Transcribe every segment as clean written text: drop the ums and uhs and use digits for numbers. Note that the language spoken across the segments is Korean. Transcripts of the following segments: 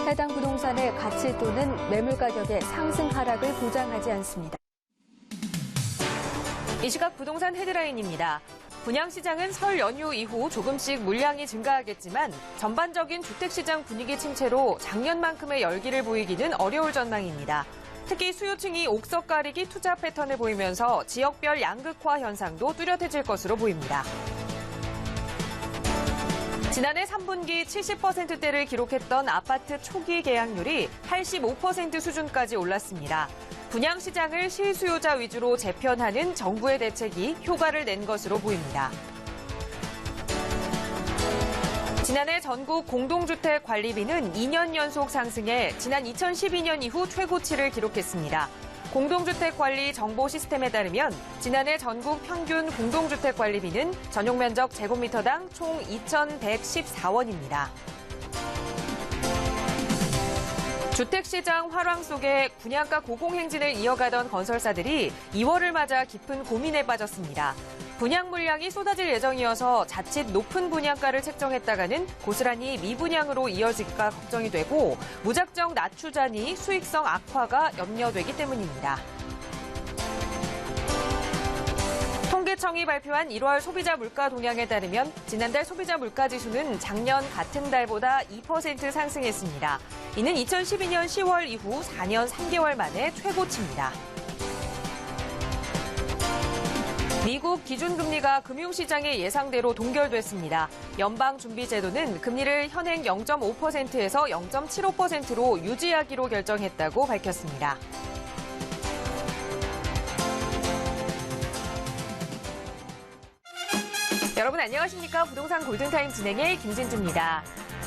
해당 부동산의 가치 또는 매물 가격의 상승 하락을 보장하지 않습니다. 이 시각 부동산 헤드라인입니다. 분양시장은 설 연휴 이후 조금씩 물량이 증가하겠지만 전반적인 주택시장 분위기 침체로 작년만큼의 열기를 보이기는 어려울 전망입니다. 특히 수요층이 옥석 가리기 투자 패턴을 보이면서 지역별 양극화 현상도 뚜렷해질 것으로 보입니다. 지난해 3분기 70%대를 기록했던 아파트 초기 계약률이 85% 수준까지 올랐습니다. 분양시장을 실수요자 위주로 재편하는 정부의 대책이 효과를 낸 것으로 보입니다. 지난해 전국 공동주택 관리비는 2년 연속 상승해 지난 2012년 이후 최고치를 기록했습니다. 공동주택 관리 정보 시스템에 따르면 지난해 전국 평균 공동주택 관리비는 전용 면적 제곱미터당 총 2,114원입니다. 주택시장 활황 속에 분양가 고공행진을 이어가던 건설사들이 2월을 맞아 깊은 고민에 빠졌습니다. 분양 물량이 쏟아질 예정이어서 자칫 높은 분양가를 책정했다가는 고스란히 미분양으로 이어질까 걱정이 되고 무작정 낮추자니 수익성 악화가 염려되기 때문입니다. 통계청이 발표한 1월 소비자 물가 동향에 따르면 지난달 소비자 물가 지수는 작년 같은 달보다 2% 상승했습니다. 이는 2012년 10월 이후 4년 3개월 만에 최고치입니다. 미국 기준금리가 금융시장의 예상대로 동결됐습니다. 연방준비제도는 금리를 현행 0.5%에서 0.75%로 유지하기로 결정했다고 밝혔습니다. 여러분 안녕하십니까? 부동산 골든타임 진행의 김진주입니다.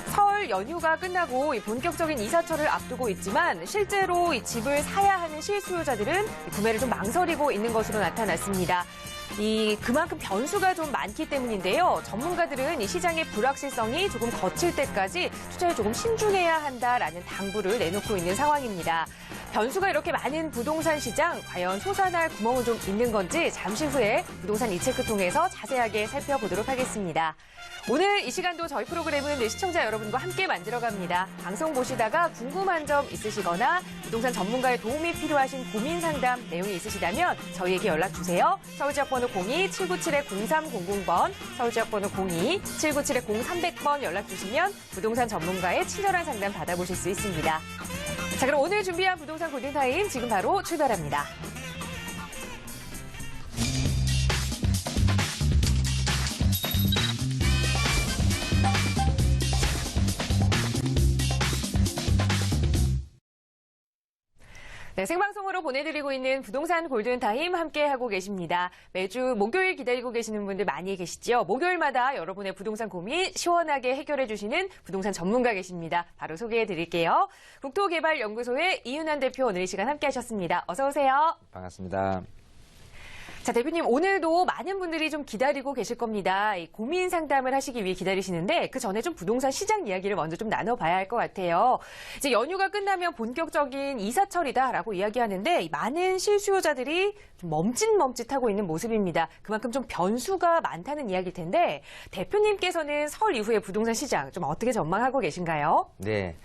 설 연휴가 끝나고 본격적인 이사철을 앞두고 있지만 실제로 집을 사야 하는 실수요자들은 구매를 좀 망설이고 있는 것으로 나타났습니다. 그만큼 변수가 좀 많기 때문인데요. 전문가들은 이 시장의 불확실성이 조금 거칠 때까지 투자에 조금 신중해야 한다라는 당부를 내놓고 있는 상황입니다. 변수가 이렇게 많은 부동산 시장, 과연 솟아날 구멍은 좀 있는 건지 잠시 후에 부동산 이체크 통해서 자세하게 살펴보도록 하겠습니다. 오늘 이 시간도 저희 프로그램은 시청자 여러분과 함께 만들어갑니다. 방송 보시다가 궁금한 점 있으시거나 부동산 전문가의 도움이 필요하신 고민 상담 내용이 있으시다면 저희에게 연락주세요. 서울지역번호 02-797-0300번, 서울지역번호 02-797-0300번 연락주시면 부동산 전문가의 친절한 상담 받아보실 수 있습니다. 자, 그럼 오늘 준비한 부동산 골든타임 지금 바로 출발합니다. 네, 생방송으로 보내드리고 있는 부동산 골든타임 함께하고 계십니다. 매주 목요일 기다리고 계시는 분들 많이 계시죠? 목요일마다 여러분의 부동산 고민 시원하게 해결해 주시는 부동산 전문가 계십니다. 바로 소개해 드릴게요. 국토개발연구소의 이윤환 대표 오늘 이 시간 함께하셨습니다. 어서 오세요. 반갑습니다. 자, 대표님 오늘도 많은 분들이 좀 기다리고 계실 겁니다. 고민 상담을 하시기 위해 기다리시는데 그 전에 좀 부동산 시장 이야기를 먼저 좀 나눠봐야 할 것 같아요. 이제 연휴가 끝나면 본격적인 이사철이다라고 이야기하는데 많은 실수요자들이 좀 멈칫멈칫하고 있는 모습입니다. 그만큼 좀 변수가 많다는 이야기일 텐데 대표님께서는 설 이후에 부동산 시장 좀 어떻게 전망하고 계신가요? 네.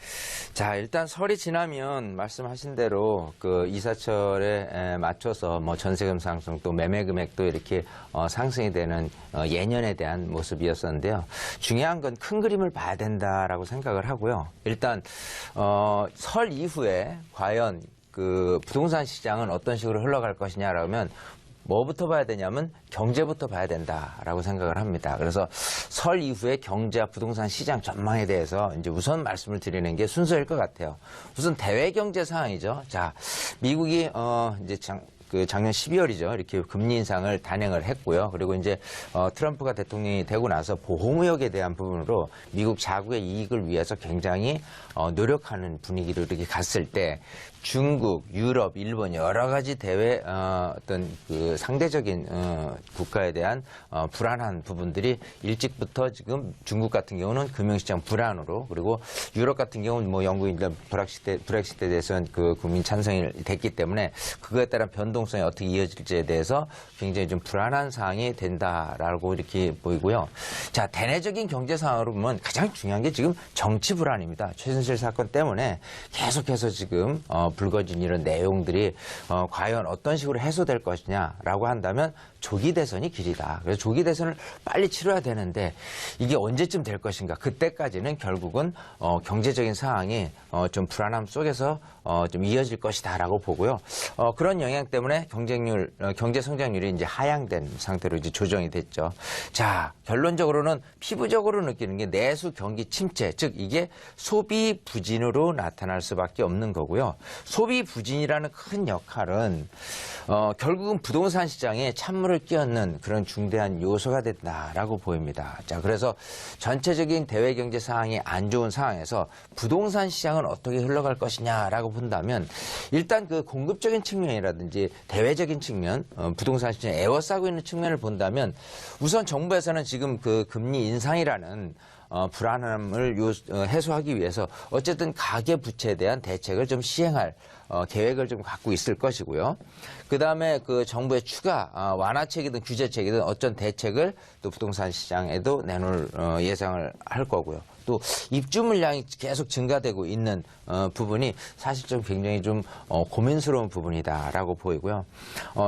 자, 일단 설이 지나면 말씀하신 대로 그 이사철에 맞춰서 뭐 전세금 상승 또 매매 금액도 이렇게 상승이 되는 예년에 대한 모습이었었는데요. 중요한 건 큰 그림을 봐야 된다라고 생각을 하고요. 일단 설 이후에 과연 그 부동산 시장은 어떤 식으로 흘러갈 것이냐라면 뭐부터 봐야 되냐면 경제부터 봐야 된다라고 생각을 합니다. 그래서 설 이후에 경제와 부동산 시장 전망에 대해서 이제 우선 말씀을 드리는 게 순서일 것 같아요. 우선 대외 경제 상황이죠. 자, 미국이 이제 작년 12월이죠. 이렇게 금리 인상을 단행을 했고요. 그리고 이제 트럼프가 대통령이 되고 나서 보호무역에 대한 부분으로 미국 자국의 이익을 위해서 굉장히 노력하는 분위기로 이렇게 갔을 때 중국, 유럽, 일본 여러 가지 대외 어떤 그 상대적인 국가에 대한 불안한 부분들이 일찍부터 지금 중국 같은 경우는 금융시장 불안으로 그리고 유럽 같은 경우는 뭐 영국이 브렉시트에 대해서는 그 국민 찬성이 됐기 때문에 그거에 따른 변동 유동성이 어떻게 이어질지에 대해서 굉장히 좀 불안한 사항이 된다라고 이렇게 보이고요. 자, 대내적인 경제 상황으로 보면 가장 중요한 게 지금 정치 불안입니다. 최순실 사건 때문에 계속해서 지금 불거진 이런 내용들이 과연 어떤 식으로 해소될 것이냐라고 한다면 조기 대선이 길이다. 그래서 조기 대선을 빨리 치러야 되는데 이게 언제쯤 될 것인가? 그때까지는 결국은 경제적인 상황이 좀 불안함 속에서 좀 이어질 것이다라고 보고요. 그런 영향 때문에 경제 성장률이 이제 하향된 상태로 이제 조정이 됐죠. 자, 결론적으로는 피부적으로 느끼는 게 내수 경기 침체, 즉 이게 소비 부진으로 나타날 수밖에 없는 거고요. 소비 부진이라는 큰 역할은 결국은 부동산 시장에 찬물을 끼얹는 그런 중대한 요소가 된다라고 보입니다. 자, 그래서 전체적인 대외 경제 상황이 안 좋은 상황에서 부동산 시장은 어떻게 흘러갈 것이냐라고 본다면 일단 그 공급적인 측면이라든지 대외적인 측면, 부동산 시장에 에워싸고 있는 측면을 본다면 우선 정부에서는 지금 그 금리 인상이라는 불안함을 해소하기 위해서 어쨌든 가계 부채에 대한 대책을 좀 시행할 계획을 좀 갖고 있을 것이고요. 그 다음에 그 정부의 추가 완화책이든 규제책이든 어떤 대책을 또 부동산 시장에도 내놓을 예상을 할 거고요. 또 입주 물량이 계속 증가되고 있는 부분이 사실 좀 굉장히 좀 고민스러운 부분이다라고 보이고요.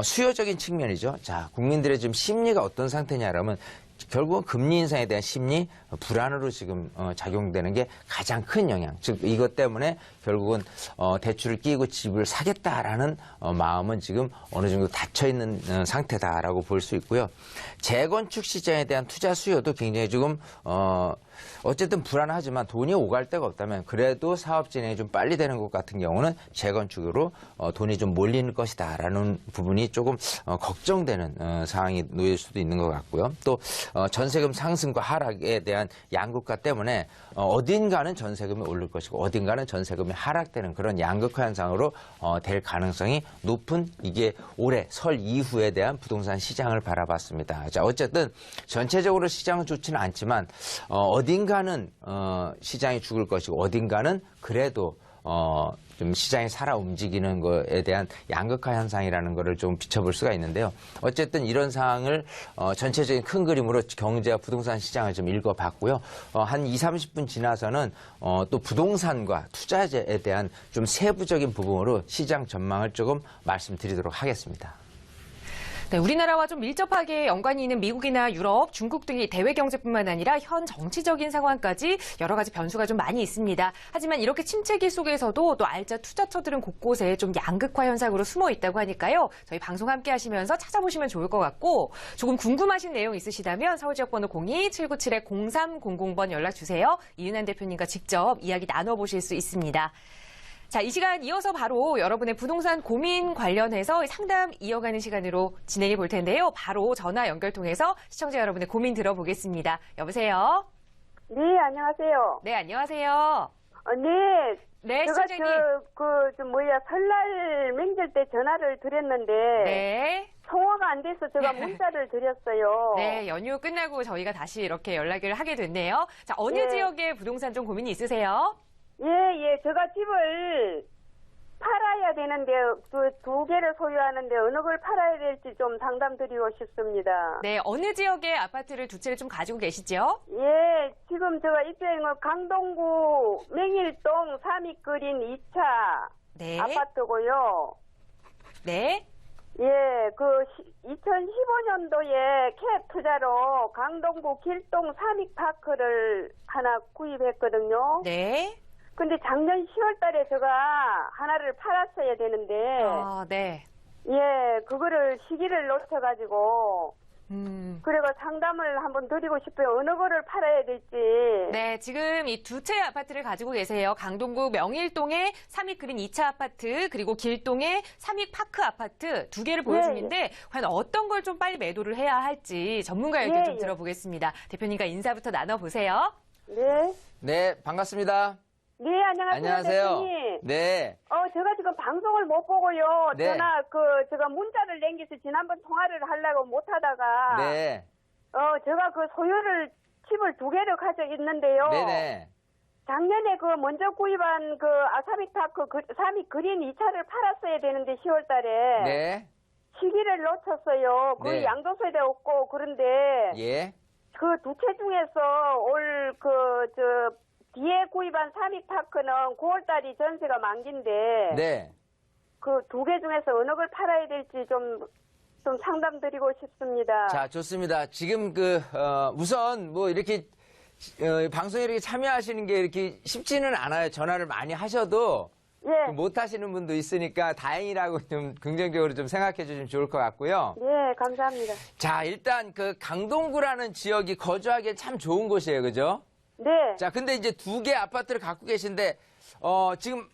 수요적인 측면이죠. 자, 국민들의 지금 심리가 어떤 상태냐라면 결국은 금리 인상에 대한 심리 불안으로 지금 작용되는 게 가장 큰 영향. 즉 이것 때문에 결국은 대출을 끼고 집을 사겠다라는 마음은 지금 어느 정도 닫혀 있는 상태다라고 볼 수 있고요. 재건축 시장에 대한 투자 수요도 굉장히 지금 어쨌든 불안하지만 돈이 오갈 데가 없다면 그래도 사업 진행이 좀 빨리 되는 것 같은 경우는 재건축으로 돈이 좀 몰리는 것이다라는 부분이 조금 걱정되는 상황이 놓일 수도 있는 것 같고요. 또 전세금 상승과 하락에 대한 양극화 때문에 어딘가는 전세금이 오를 것이고 어딘가는 전세금이 하락되는 그런 양극화 현상으로 될 가능성이 높은 이게 올해 설 이후에 대한 부동산 시장을 바라봤습니다. 자, 어쨌든 전체적으로 시장은 좋지는 않지만 어딘가는 시장이 죽을 것이고 어딘가는 그래도 좀 시장이 살아 움직이는 거에 대한 양극화 현상이라는 것을 좀 비춰볼 수가 있는데요. 어쨌든 이런 상황을 전체적인 큰 그림으로 경제와 부동산 시장을 좀 읽어봤고요. 한 20, 30분 지나서는 또 부동산과 투자재에 대한 좀 세부적인 부분으로 시장 전망을 조금 말씀드리도록 하겠습니다. 네, 우리나라와 좀 밀접하게 연관이 있는 미국이나 유럽, 중국 등이 대외 경제뿐만 아니라 현 정치적인 상황까지 여러 가지 변수가 좀 많이 있습니다. 하지만 이렇게 침체기 속에서도 또 알짜 투자처들은 곳곳에 좀 양극화 현상으로 숨어 있다고 하니까요. 저희 방송 함께 하시면서 찾아보시면 좋을 것 같고 조금 궁금하신 내용 있으시다면 서울지역번호 02-797-0300번 연락 주세요. 이은한 대표님과 직접 이야기 나눠보실 수 있습니다. 자, 이 시간 이어서 바로 여러분의 부동산 고민 관련해서 상담 이어가는 시간으로 진행해 볼 텐데요. 바로 전화 연결 통해서 시청자 여러분의 고민 들어보겠습니다. 여보세요? 네, 안녕하세요. 네, 안녕하세요. 네. 네, 제가 시청자님. 설날 명절 때 전화를 드렸는데. 네. 통화가 안 돼서 제가 문자를 드렸어요. 네, 연휴 끝나고 저희가 다시 이렇게 연락을 하게 됐네요. 자, 어느 네. 지역에 부동산 좀 고민이 있으세요? 예. 제가 집을 팔아야 되는데, 두 개를 소유하는데, 어느 걸 팔아야 될지 좀 상담 드리고 싶습니다. 네, 어느 지역에 아파트를 두 채를 좀 가지고 계시죠? 예, 지금 제가 입주한 건 강동구 맹일동 삼익그린 2차 네. 아파트고요. 네. 예, 2015년도에 캡 투자로 강동구 길동 삼익파크를 하나 구입했거든요. 네. 근데 작년 10월 달에 제가 하나를 팔았어야 되는데, 네. 예, 그거를 시기를 놓쳐가지고, 그리고 상담을 한번 드리고 싶어요. 어느 거를 팔아야 될지. 네, 지금 이 두 채 아파트를 가지고 계세요. 강동구 명일동의 삼익그린 2차 아파트, 그리고 길동의 삼익파크 아파트 두 개를 보여주는데 과연 어떤 걸 좀 빨리 매도를 해야 할지 전문가 의견 좀 들어보겠습니다. 대표님과 인사부터 나눠보세요. 네. 네, 반갑습니다. 네, 안녕하세요. 안녕하세요. 대표님. 네. 제가 지금 방송을 못 보고요. 네. 제가 문자를 남겨서 지난번 통화를 하려고 못 하다가. 네. 제가 집을 두 개를 가지고 있는데요. 네네. 작년에 먼저 구입한 삼익파크 삼익그린 2차를 팔았어야 되는데 10월 달에. 네. 시기를 놓쳤어요. 그 네. 양도세도 없고 그런데 예. 그 두 채 중에서 올 뒤에 구입한 삼익파크는 9월달이 전세가 만기인데 네. 그 두 개 중에서 어느 걸 팔아야 될지 좀 상담 드리고 싶습니다. 자, 좋습니다. 지금 우선 뭐 이렇게 방송에 이렇게 참여하시는 게 이렇게 쉽지는 않아요. 전화를 많이 하셔도 예. 못 하시는 분도 있으니까 다행이라고 좀 긍정적으로 좀 생각해 주시면 좋을 것 같고요. 네, 감사합니다. 자, 일단 그 강동구라는 지역이 거주하기에 참 좋은 곳이에요. 그죠? 네. 자, 근데 이제 두 개 아파트를 갖고 계신데, 지금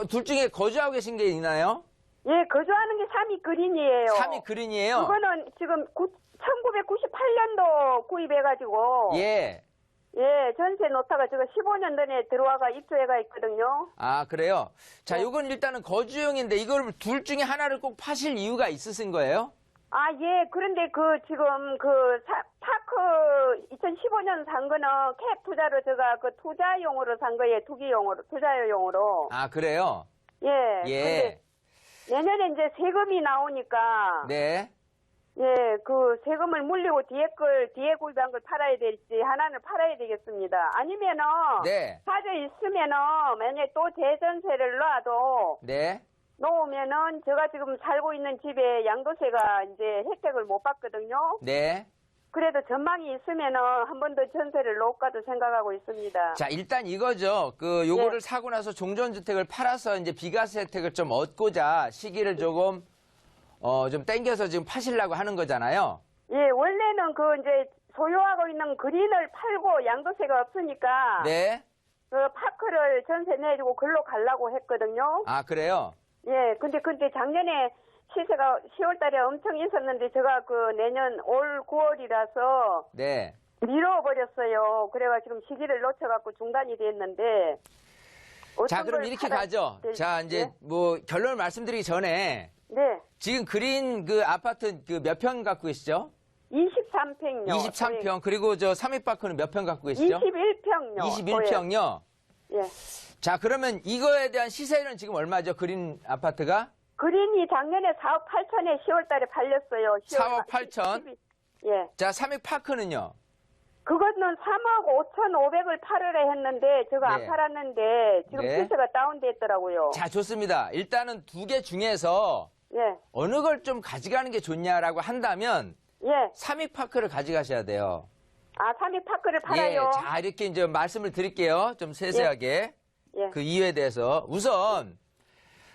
둘 중에 거주하고 계신 게 있나요? 예, 거주하는 게 삼익 그린이에요. 삼이 그린이에요? 그거는 지금 1998년도 구입해가지고. 예. 예, 전세 놓다가 제가 15년 전에 들어와가 입주해가 있거든요. 아, 그래요? 자, 네. 요건 일단은 거주용인데 이걸 둘 중에 하나를 꼭 파실 이유가 있으신 거예요? 아, 예, 그런데 지금 파크 2015년 산 거는 캡 투자로 제가 투자용으로 산 거예요. 투자용으로. 아, 그래요? 예. 예. 근데 내년에 이제 세금이 나오니까. 네. 예, 세금을 물리고 뒤에 구입한 걸 팔아야 될지 하나는 팔아야 되겠습니다. 아니면은. 네. 가져 있으면은 만약에 또 재전세를 놔도. 네. 놓으면은 제가 지금 살고 있는 집에 양도세가 이제 혜택을 못 받거든요. 네. 그래도 전망이 있으면은 한 번 더 전세를 놓을까도 생각하고 있습니다. 자, 일단 이거죠. 요거를 네. 사고 나서 종전주택을 팔아서 이제 비과세 혜택을 좀 얻고자 시기를 조금, 좀 땡겨서 지금 파시려고 하는 거잖아요. 예, 원래는 이제 소유하고 있는 그린을 팔고 양도세가 없으니까. 네. 파크를 전세 내주고 글로 가려고 했거든요. 아, 그래요? 예, 근데 작년에 시세가 10월 달에 엄청 있었는데 제가 내년 올 9월이라서 네. 미뤄버렸어요. 그래가지고 지금 시기를 놓쳐갖고 중단이 됐는데. 자, 그럼 이렇게 가죠. 자, 이제 뭐 결론을 말씀드리기 전에 네. 지금 그린 아파트 몇 평 갖고 계시죠? 23평요. 23평. 그리고 삼익파크는 몇 평 갖고 계시죠? 21평요. 21평요. 예. 자, 그러면 이거에 대한 시세는 지금 얼마죠? 그린 아파트가? 그린이 작년에 4억 8천에 10월 달에 팔렸어요. 4억 8천? 예. 자, 삼익파크는요? 그거는 3억 5천 5백을 팔으라 했는데 제가 안 네. 팔았는데 지금 네. 시세가 다운됐더라고요. 자, 좋습니다. 일단은 두 개 중에서 예. 어느 걸 좀 가져가는 게 좋냐라고 한다면 예. 삼익파크를 가져가셔야 돼요. 아, 삼익파크를 팔아요. 예, 자, 이렇게 이제 말씀을 드릴게요. 좀 세세하게. 예. 그 이유에 대해서. 우선,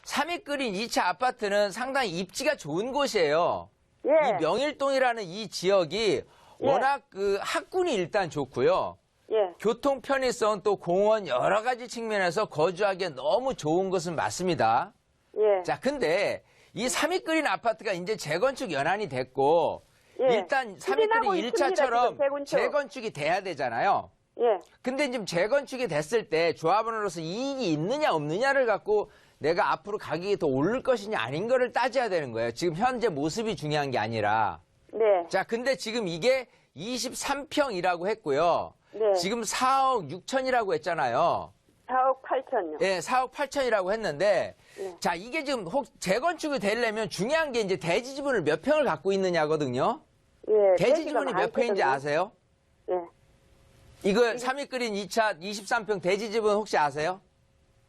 삼익그린 2차 아파트는 상당히 입지가 좋은 곳이에요. 예. 이 명일동이라는 이 지역이 워낙 학군이 일단 좋고요. 예. 교통 편의성 또 공원 여러 가지 측면에서 거주하기에 너무 좋은 것은 맞습니다. 예. 자, 근데 이 삼익그린 아파트가 이제 재건축 연한이 됐고 예. 일단 추진하고 삼익그린 있습니다, 1차처럼 지금 재건축이 돼야 되잖아요. 예. 근데 지금 재건축이 됐을 때 조합원으로서 이익이 있느냐 없느냐를 갖고 내가 앞으로 가격이 더 오를 것이냐 아닌 거를 따져야 되는 거예요. 지금 현재 모습이 중요한 게 아니라. 네. 자, 근데 지금 이게 23평이라고 했고요. 네. 지금 4억 6천이라고 했잖아요. 4억 8천요. 예, 4억 8천이라고 했는데, 네. 자, 이게 지금 재건축이 되려면 중요한 게 이제 대지지분을 몇 평을 갖고 있느냐거든요. 예. 대지지분이 몇 평인지 아세요? 예. 이거 삼익그린 2차 23평 대지지분 혹시 아세요?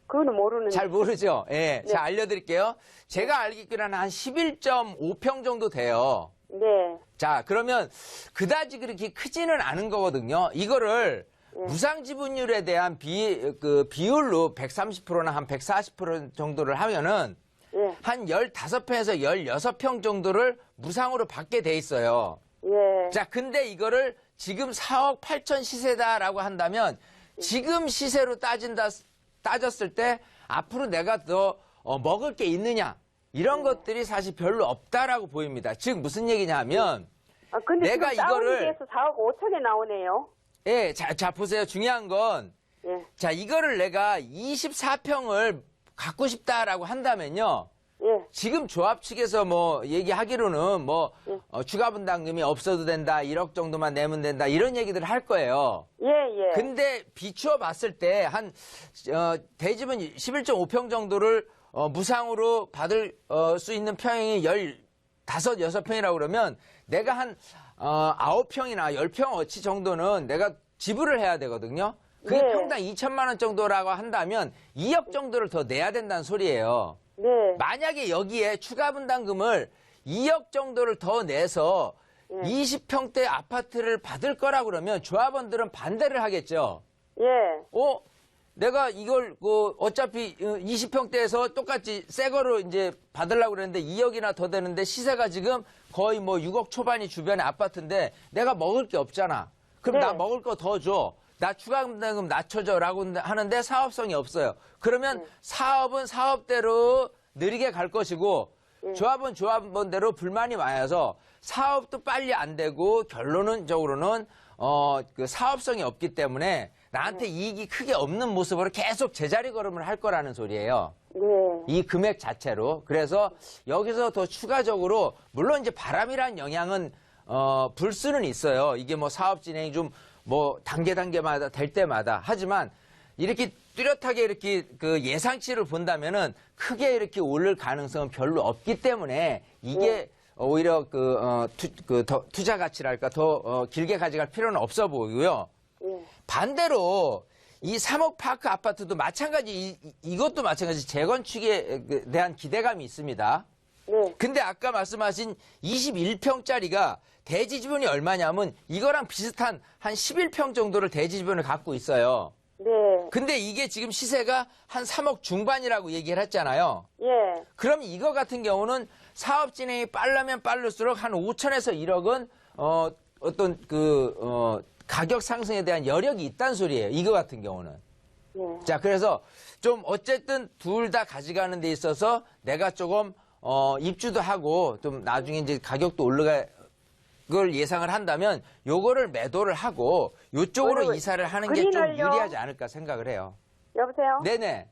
그거는 모르는데. 잘 모르죠? 예, 네. 자, 알려드릴게요. 제가 알기로는 한 11.5평 정도 돼요. 네. 자, 그러면 그다지 그렇게 크지는 않은 거거든요. 이거를 무상 지분율에 대한 비율로 130%나 한 140% 정도를 하면은 예. 한 15평에서 16평 정도를 무상으로 받게 돼 있어요. 예. 자, 근데 이거를 지금 4억 8천 시세다라고 한다면 지금 시세로 따졌을 때 앞으로 내가 더 먹을 게 있느냐 이런 것들이 사실 별로 없다라고 보입니다. 즉 무슨 얘기냐 하면 아, 근데 내가 지금 이거를 다운돼서 4억 5천에 나오네요. 예, 자 보세요. 중요한 건 예. 자, 이거를 내가 24평을 갖고 싶다라고 한다면요. 예. 지금 조합 측에서 뭐 얘기하기로는 뭐 추가 분담금이 없어도 된다. 1억 정도만 내면 된다. 이런 얘기들을 할 거예요. 예, 예. 근데 비추어 봤을 때 한 대지분 11.5평 정도를 무상으로 받을 수 있는 평형이 5, 6평이라고 그러면 내가 한 9평이나 10평 어치 정도는 내가 지불을 해야 되거든요. 그게 네. 평당 2천만 원 정도라고 한다면 2억 정도를 더 내야 된다는 소리예요. 네. 만약에 여기에 추가 분담금을 2억 정도를 더 내서 20평대 아파트를 받을 거라 그러면 조합원들은 반대를 하겠죠. 예. 내가 이걸 어차피 20평대에서 똑같이 새 거로 이제 받으려고 그랬는데 2억이나 더 되는데 시세가 지금 거의 뭐 6억 초반이 주변에 아파트인데 내가 먹을 게 없잖아. 그럼 네. 나 먹을 거 더 줘. 나 추가 분담금 낮춰줘라고 하는데 사업성이 없어요. 그러면 사업은 사업대로 느리게 갈 것이고 조합은 조합원대로 불만이 많아서 사업도 빨리 안 되고 결론적으로는 그 사업성이 없기 때문에 나한테 이익이 크게 없는 모습으로 계속 제자리 걸음을 할 거라는 소리예요. 네. 이 금액 자체로. 그래서 여기서 더 추가적으로 물론 이제 바람이란 영향은 불 수는 있어요. 이게 뭐 사업 진행이 좀 뭐 단계마다 될 때마다 하지만 이렇게 뚜렷하게 이렇게 그 예상치를 본다면은 크게 이렇게 오를 가능성은 별로 없기 때문에 이게 오히려 더 투자 가치랄까 더 길게 가져갈 필요는 없어 보이고요. 반대로 이 3억 파크 아파트도 마찬가지 이것도 마찬가지 재건축에 대한 기대감이 있습니다. 네. 근데 아까 말씀하신 21평짜리가 대지 지분이 얼마냐면 이거랑 비슷한 한 11평 정도를 대지 지분을 갖고 있어요. 네. 근데 이게 지금 시세가 한 3억 중반이라고 얘기를 했잖아요. 예. 그럼 이거 같은 경우는 사업 진행이 빠르면 빠를수록 한 5천에서 1억은 어떤 가격 상승에 대한 여력이 있다는 소리예요. 이거 같은 경우는. 예. 자, 그래서 좀 어쨌든 둘 다 가져가는 데 있어서 내가 조금 입주도 하고 좀 나중에 이제 가격도 올라갈 걸 예상을 한다면 요거를 매도를 하고 요쪽으로 그리고 이사를 하는 게 좀 그린을요? 유리하지 않을까 생각을 해요. 여보세요? 네네.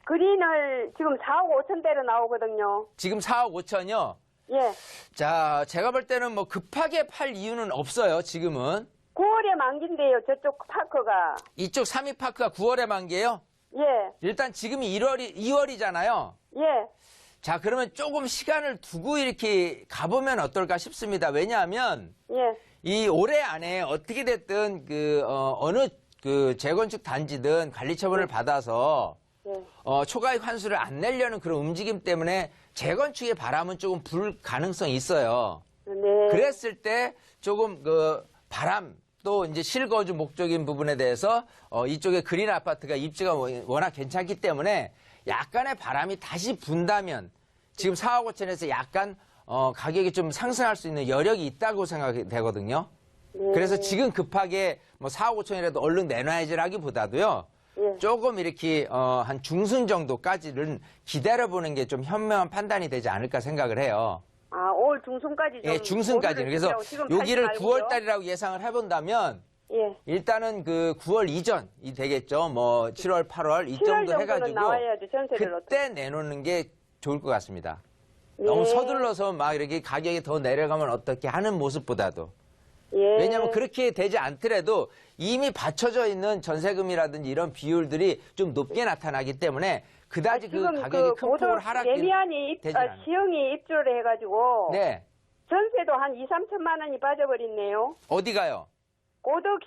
그린을 지금 4억 5천대로 나오거든요. 지금 4억 5천이요. 예. 자, 제가 볼 때는 뭐 급하게 팔 이유는 없어요, 지금은. 9월에 만기인데요, 저쪽 파크가. 이쪽 3위파크가 9월에 만기예요. 예. 일단 지금이 2월이잖아요. 예. 자, 그러면 조금 시간을 두고 이렇게 가보면 어떨까 싶습니다. 왜냐하면 예. 이 올해 안에 어떻게 됐든 어느 재건축 단지든 관리 처분을 받아서 예. 초과이익 환수를 안 내려는 그런 움직임 때문에 재건축의 바람은 조금 불 가능성이 있어요. 네. 그랬을 때 조금 바람 또 이제 실거주 목적인 부분에 대해서 이쪽에 그린 아파트가 입지가 워낙 괜찮기 때문에 약간의 바람이 다시 분다면 지금 4억 5천에서 약간 가격이 좀 상승할 수 있는 여력이 있다고 생각이 되거든요. 네. 그래서 지금 급하게 뭐 4억 5천이라도 얼른 내놔야지라기보다도요. 예. 조금 이렇게 한 중순 정도까지는 기다려보는 게 좀 현명한 판단이 되지 않을까 생각을 해요. 아, 올 중순까지 좀. 예, 중순까지는. 그래서 지금 여기를 팔지 9월 말고요. 달이라고 예상을 해본다면 예. 일단은 9월 이전이 되겠죠. 뭐 7월, 8월 이 7월 정도 정도는 해가지고 나와야죠, 전세를. 그때 내놓는 게 좋을 것 같습니다. 예. 너무 서둘러서 막 이렇게 가격이 더 내려가면 어떻게 하는 모습보다도. 예. 왜냐하면 그렇게 되지 않더라도 이미 받쳐져 있는 전세금이라든지 이런 비율들이 좀 높게 나타나기 때문에 그다지 지금 가격이 큰 폭으로 하락이 예미안이 되지 않아요. 시흥이 입주를 해가지고. 네. 전세도 한 2, 3천만 원이 빠져버렸네요. 어디 가요? 고덕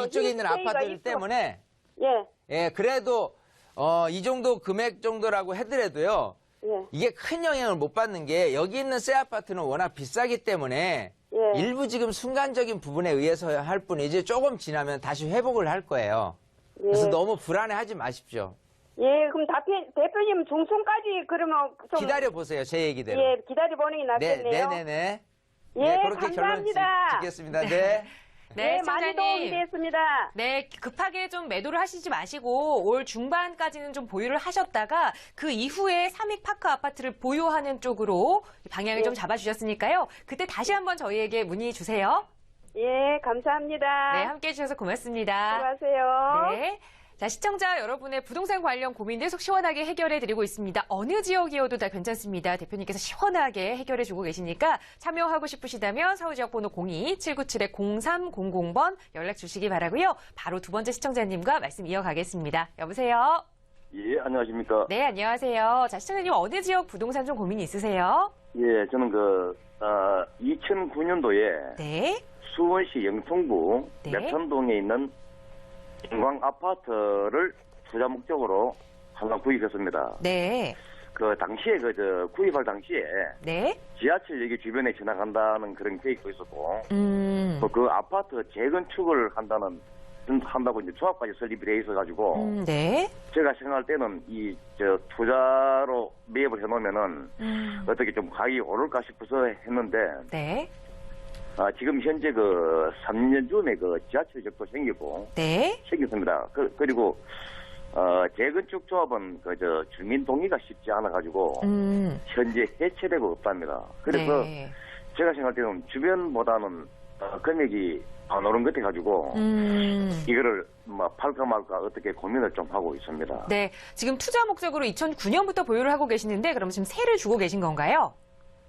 이쪽에 있는 힐스테이가 아파트들 입주- 때문에 예. 예, 그래도 이 정도 금액 정도라고 하더라도요. 예. 이게 큰 영향을 못 받는 게 여기 있는 새 아파트는 워낙 비싸기 때문에 예. 일부 지금 순간적인 부분에 의해서 할 뿐이지 조금 지나면 다시 회복을 할 거예요. 그래서 예. 너무 불안해하지 마십시오. 예, 그럼 대표님 중순까지 그러면 좀. 기다려 보세요, 제 얘기대로. 예, 기다려보는 게 낫겠네요. 네네네. 예, 네, 그렇게 감사합니다. 결론 짓겠습니다. 네. 네, 많이 도움이 됐습니다. 네, 급하게 좀 매도를 하시지 마시고 올 중반까지는 좀 보유를 하셨다가 그 이후에 삼익파크 아파트를 보유하는 쪽으로 방향을 좀 잡아주셨으니까요. 그때 다시 한번 저희에게 문의 주세요. 예, 감사합니다. 네, 함께해 주셔서 고맙습니다. 수고하세요. 네. 자, 시청자 여러분의 부동산 관련 고민들 속 시원하게 해결해 드리고 있습니다. 어느 지역이어도 다 괜찮습니다. 대표님께서 시원하게 해결해 주고 계시니까 참여하고 싶으시다면 서울지역 번호 02-797-0300번 연락 주시기 바라고요. 바로 두 번째 시청자님과 말씀 이어가겠습니다. 여보세요? 예, 안녕하십니까. 네, 안녕하세요. 자, 시청자님 어느 지역 부동산 좀 고민이 있으세요? 예, 저는 2009년도에 네. 수원시 영통구 네. 맵천동에 있는 인광 아파트를 투자 목적으로 하나 구입했습니다. 네. 그 당시에 구입할 당시에 네. 지하철역이 주변에 지나간다는 그런 계획도 있었고, 음. 그 아파트 재건축을 한다고 이제 조합까지 설립이 돼 있어가지고, 네. 제가 생각할 때는 투자로 매입을 해놓으면은 어떻게 좀 가격이 오를까 싶어서 했는데, 네. 지금 현재 3년 전에 지하철역도 생겼습니다. 그리고 재건축 조합은 주민 동의가 쉽지 않아가지고 현재 해체되고 없답니다. 그래서 네. 제가 생각할 때는 주변보다는 금액이 안 오른 것 같아가지고 이거를 팔까 말까 어떻게 고민을 좀 하고 있습니다. 네. 지금 투자 목적으로 2009년부터 보유를 하고 계시는데 그럼 지금 세를 주고 계신 건가요?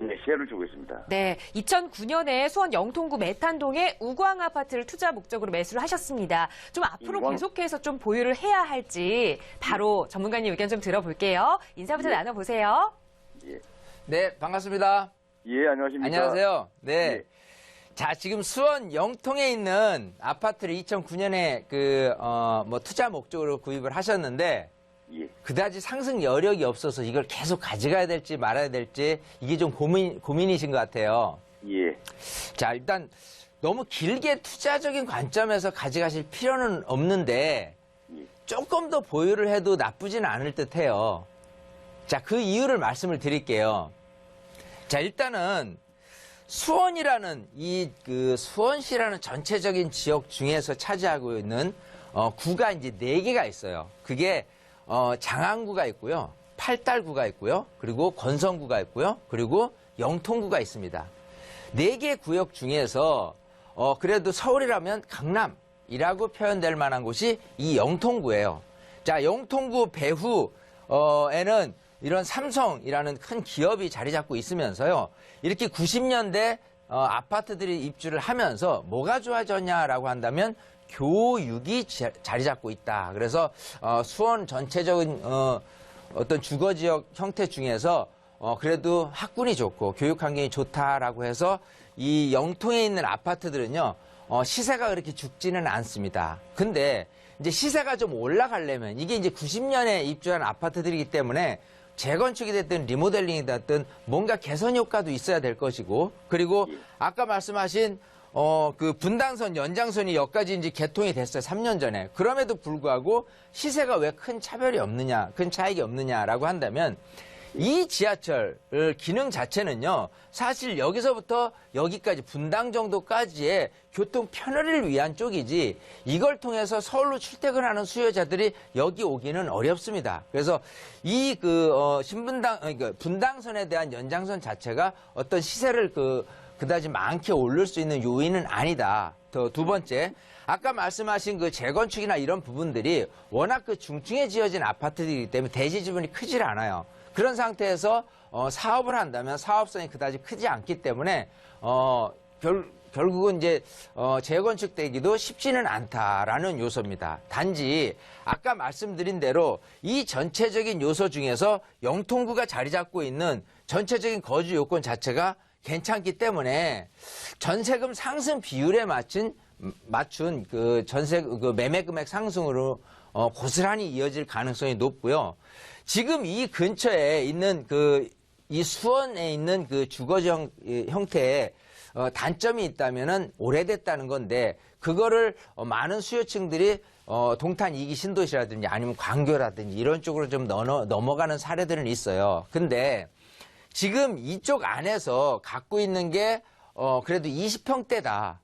네, 시혜를 주고 있습니다. 네, 2009년에 수원 영통구 메탄동에 우광 아파트를 투자 목적으로 매수를 하셨습니다. 좀 앞으로 계속해서 좀 보유를 해야 할지 바로 전문가님 의견 좀 들어볼게요. 인사부터 나눠보세요. 예. 네, 반갑습니다. 예, 안녕하십니까. 안녕하세요. 네. 예. 자, 지금 수원 영통에 있는 아파트를 2009년에 투자 목적으로 구입을 하셨는데, 예. 그다지 상승 여력이 없어서 이걸 계속 가져가야 될지 말아야 될지 이게 좀 고민이신 것 같아요. 예. 자, 일단 너무 길게 투자적인 관점에서 가져가실 필요는 없는데 조금 더 보유를 해도 나쁘지는 않을 듯해요. 자, 그 이유를 말씀을 드릴게요. 자, 일단은 수원이라는 수원시라는 전체적인 지역 중에서 차지하고 있는 구가 이제 4개가 있어요. 그게 장안구가 있고요, 팔달구가 있고요, 그리고 권성구가 있고요, 그리고 영통구가 있습니다. 4개 구역 중에서 그래도 서울이라면 강남이라고 표현될 만한 곳이 이 영통구예요. 자, 영통구 배후에는 이런 삼성이라는 큰 기업이 자리 잡고 있으면서요, 이렇게 90년대 아파트들이 입주를 하면서 뭐가 좋아졌냐라고 한다면 교육이 자리 잡고 있다. 그래서 수원 전체적인 어떤 주거지역 형태 중에서 그래도 학군이 좋고 교육 환경이 좋다라고 해서 이 영통에 있는 아파트들은요, 시세가 그렇게 죽지는 않습니다. 근데 이제 시세가 좀 올라가려면 이게 이제 90년에 입주한 아파트들이기 때문에 재건축이 됐든 리모델링이 됐든 뭔가 개선 효과도 있어야 될 것이고, 그리고 아까 말씀하신 분당선 연장선이 여기까지 이제 개통이 됐어요. 3년 전에. 그럼에도 불구하고 시세가 왜 큰 차별이 없느냐, 큰 차익이 없느냐라고 한다면 이 지하철 기능 자체는요, 사실 여기서부터 여기까지 분당 정도까지의 교통 편의를 위한 쪽이지 이걸 통해서 서울로 출퇴근하는 수요자들이 여기 오기는 어렵습니다. 그래서 이 분당선에 대한 연장선 자체가 어떤 시세를 그다지 많게 오를 수 있는 요인은 아니다. 두 번째, 아까 말씀하신 재건축이나 이런 부분들이 워낙 중층에 지어진 아파트들이기 때문에 대지 지분이 크질 않아요. 그런 상태에서 사업을 한다면 사업성이 그다지 크지 않기 때문에 결국은 이제 재건축되기도 쉽지는 않다라는 요소입니다. 단지 아까 말씀드린 대로 이 전체적인 요소 중에서 영통구가 자리 잡고 있는 전체적인 거주 요건 자체가 괜찮기 때문에 전세금 상승 비율에 맞춘 매매 금액 상승으로 고스란히 이어질 가능성이 높고요. 지금 이 근처에 있는 이 수원에 있는 주거지 형태의 단점이 있다면은 오래됐다는 건데, 그거를 많은 수요층들이 동탄 2기 신도시라든지 아니면 광교라든지 이런 쪽으로 좀 넘어가는 사례들은 있어요. 근데 지금 이쪽 안에서 갖고 있는 게 그래도 20평대다.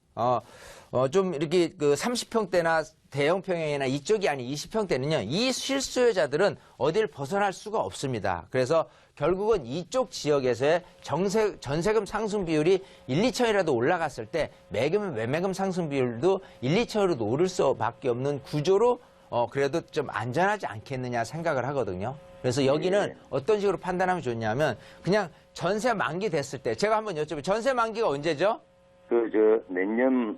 좀 이렇게 30평대나 대형 평형이나 이쪽이 아닌 20평대는요, 이 실수요자들은 어딜 벗어날 수가 없습니다. 그래서 결국은 이쪽 지역에서의 전세금 상승 비율이 1, 2천이라도 올라갔을 때 매매금 상승 비율도 1, 2천으로도 오를 수밖에 없는 구조로 그래도 좀 안전하지 않겠느냐 생각을 하거든요. 그래서 여기는 어떤 식으로 판단하면 좋냐면 그냥 전세 만기 됐을 때, 제가 한번 여쭤볼게요. 전세 만기가 언제죠? 내년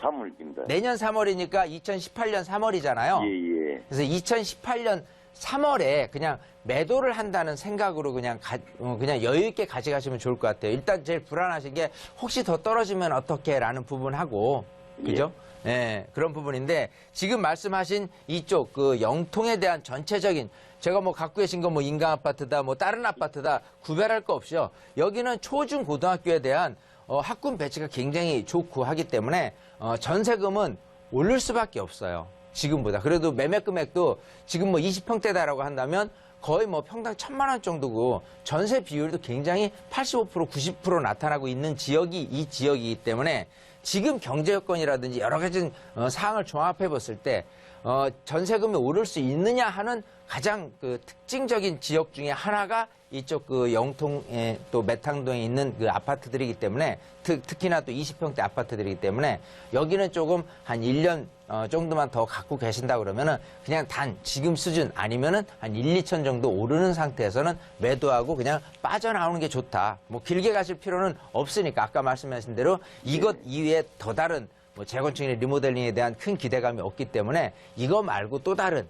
3월입니다. 내년 3월이니까 2018년 3월이잖아요. 예. 그래서 2018년 3월에 그냥 매도를 한다는 생각으로 그냥 그냥 여유 있게 가져가시면 좋을 것 같아요. 일단 제일 불안하신 게 혹시 더 떨어지면 어떻게라는 부분하고 그죠? 예, 그런 부분인데 지금 말씀하신 이쪽 그 영통에 대한 전체적인 제가 뭐 갖고 계신 거 뭐 인강 아파트다 뭐 다른 아파트다 구별할 거 없이요. 여기는 초중 고등학교에 대한 학군 배치가 굉장히 좋고 하기 때문에 전세금은 오를 수밖에 없어요. 지금보다. 그래도 매매 금액도 지금 뭐 20평대다라고 한다면 거의 뭐 평당 1,000만 원 정도고 전세 비율도 굉장히 85% 90% 나타나고 있는 지역이 이 지역이기 때문에 지금 경제 여건이라든지 여러 가지 사항을 종합해 봤을 때 전세금이 오를 수 있느냐 하는 가장 그 특징적인 지역 중에 하나가 이쪽 그 영통에 또 매탕동에 있는 그 아파트들이기 때문에 특히나 또 20평대 아파트들이기 때문에 여기는 조금 한 1년 정도만 더 갖고 계신다 그러면은 그냥 단 지금 수준 아니면은 한 1, 2천 정도 오르는 상태에서는 매도하고 그냥 빠져나오는 게 좋다. 뭐 길게 가실 필요는 없으니까 아까 말씀하신 대로 이것 이외에 더 다른 뭐 재건축이나 리모델링에 대한 큰 기대감이 없기 때문에 이거 말고 또 다른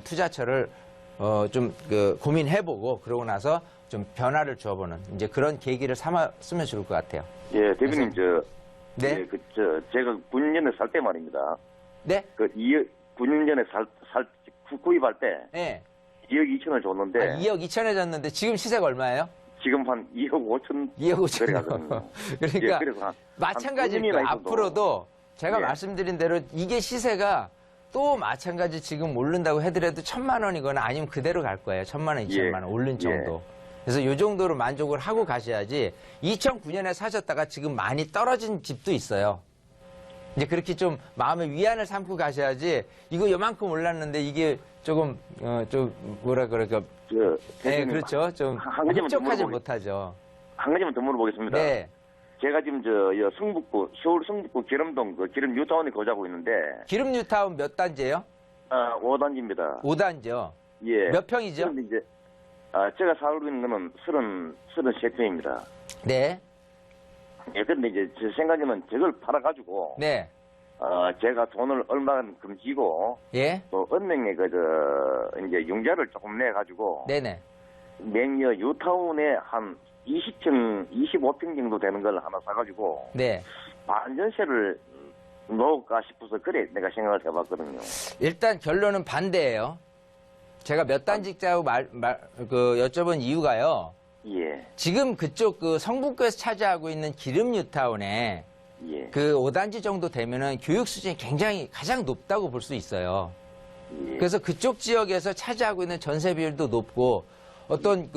투자처를 좀 고민해보고 그러고 나서 좀 변화를 주어보는 이제 그런 계기를 삼았으면 좋을 것 같아요. 예, 대표님 네. 예, 제가 9년 전에 살 때 말입니다. 네? 9년 전에 구입할 때 네. 2억 2천을 줬는데 2억 2천에 줬는데 지금 시세가 얼마예요? 지금 한 2억 5천 2억 5천. 그래가거든요. 그러니까 예, 그래서 마찬가지로 앞으로도 제가 예. 말씀드린 대로 이게 시세가 또 마찬가지 지금 오른다고 해더라도 1,000만 원이거나 아니면 그대로 갈 거예요. 1,000만 원, 2천만 원 오른 정도. 그래서 이 정도로 만족을 하고 가셔야지 2009년에 사셨다가 지금 많이 떨어진 집도 있어요. 이제 그렇게 좀 마음의 위안을 삼고 가셔야지 이거 요만큼 올랐는데 이게 조금 좀 뭐라 그럴까 네, 그렇죠. 좀 한 가지만 더 흡족하지 물어보겠- 못하죠. 한 가지만 더 물어보겠습니다. 네. 제가 지금 서울 성북구 기름동 기름 뉴타운에 거주하고 있는데 기름 뉴타운 몇 단지예요? 5단지입니다. 5단지요. 예. 몇 평이죠? 그런데 이제 제가 살고 있는 거는 33평입니다. 네. 예, 근데 이제 제 생각에는 저걸 팔아가지고 네. 제가 돈을 얼마만큼 지고 예. 또 은행에 이제 융자를 조금 내 가지고 네네. 맹여 뉴타운에 한 20평, 25평 정도 되는 걸 하나 사가지고 네. 반전세를 넣을까 싶어서 그래 내가 생각을 해봤거든요. 일단 결론은 반대예요. 제가 몇 단지자고 여쭤본 이유가요. 예, 지금 그쪽 성북구에서 차지하고 있는 기름 뉴타운에 예, 5단지 정도 되면은 교육 수준이 굉장히 가장 높다고 볼 수 있어요. 예. 그래서 그쪽 지역에서 차지하고 있는 전세 비율도 높고 어떤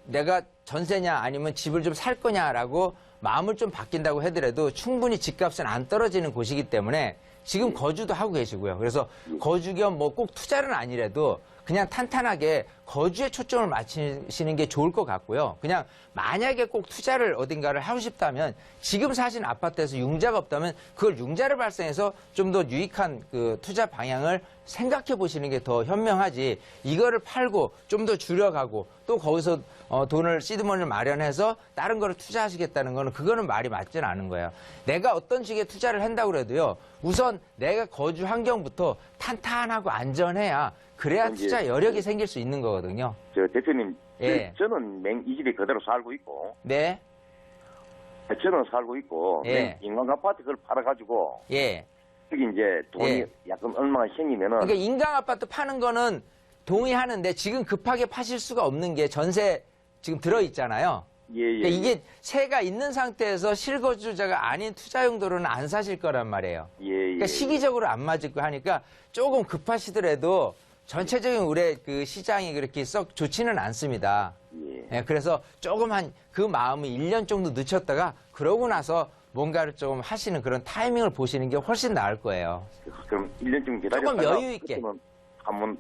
내가 전세냐 아니면 집을 좀 살 거냐라고 마음을 좀 바뀐다고 하더라도 충분히 집값은 안 떨어지는 곳이기 때문에 지금 거주도 하고 계시고요. 그래서 거주 겸 뭐 꼭 투자는 아니라도 그냥 탄탄하게 거주에 초점을 맞추시는 게 좋을 것 같고요. 그냥 만약에 꼭 투자를 어딘가를 하고 싶다면 지금 사신 아파트에서 융자가 없다면 그걸 융자를 발생해서 좀 더 유익한 투자 방향을 생각해 보시는 게 더 현명하지 이거를 팔고 좀 더 줄여가고 또 거기서 돈을 시드머니를 마련해서 다른 거를 투자하시겠다는 거는 그거는 말이 맞지는 않은 거예요. 내가 어떤 식의 투자를 한다고 해도요. 우선 내가 거주 환경부터 탄탄하고 안전해야 그래야 투자 여력이 생길 수 있는 거거든요. 대표님, 예. 저는 이 집에 그대로 살고 있고, 네. 저는 살고 있고, 예. 인간 아파트 그걸 팔아가지고, 예. 여기 이제 돈이 예. 약간 얼마나 생기면은, 그러니까 인강 아파트 파는 거는 동의하는데 지금 급하게 파실 수가 없는 게 전세 지금 들어 있잖아요. 예, 예. 그러니까 이게 세가 있는 상태에서 실거주자가 아닌 투자 용도로는 안 사실 거란 말이에요. 예, 예. 그러니까 시기적으로 안 맞을 거 하니까 조금 급하시더라도 전체적인 올해 시장이 그렇게 썩 좋지는 않습니다. 예. 예, 그래서 조금 그 마음을 1년 정도 늦췄다가 그러고 나서 뭔가를 좀 하시는 그런 타이밍을 보시는 게 훨씬 나을 거예요. 그럼 1년쯤 기다렸다가 조금 여유 있게. 그러면 한번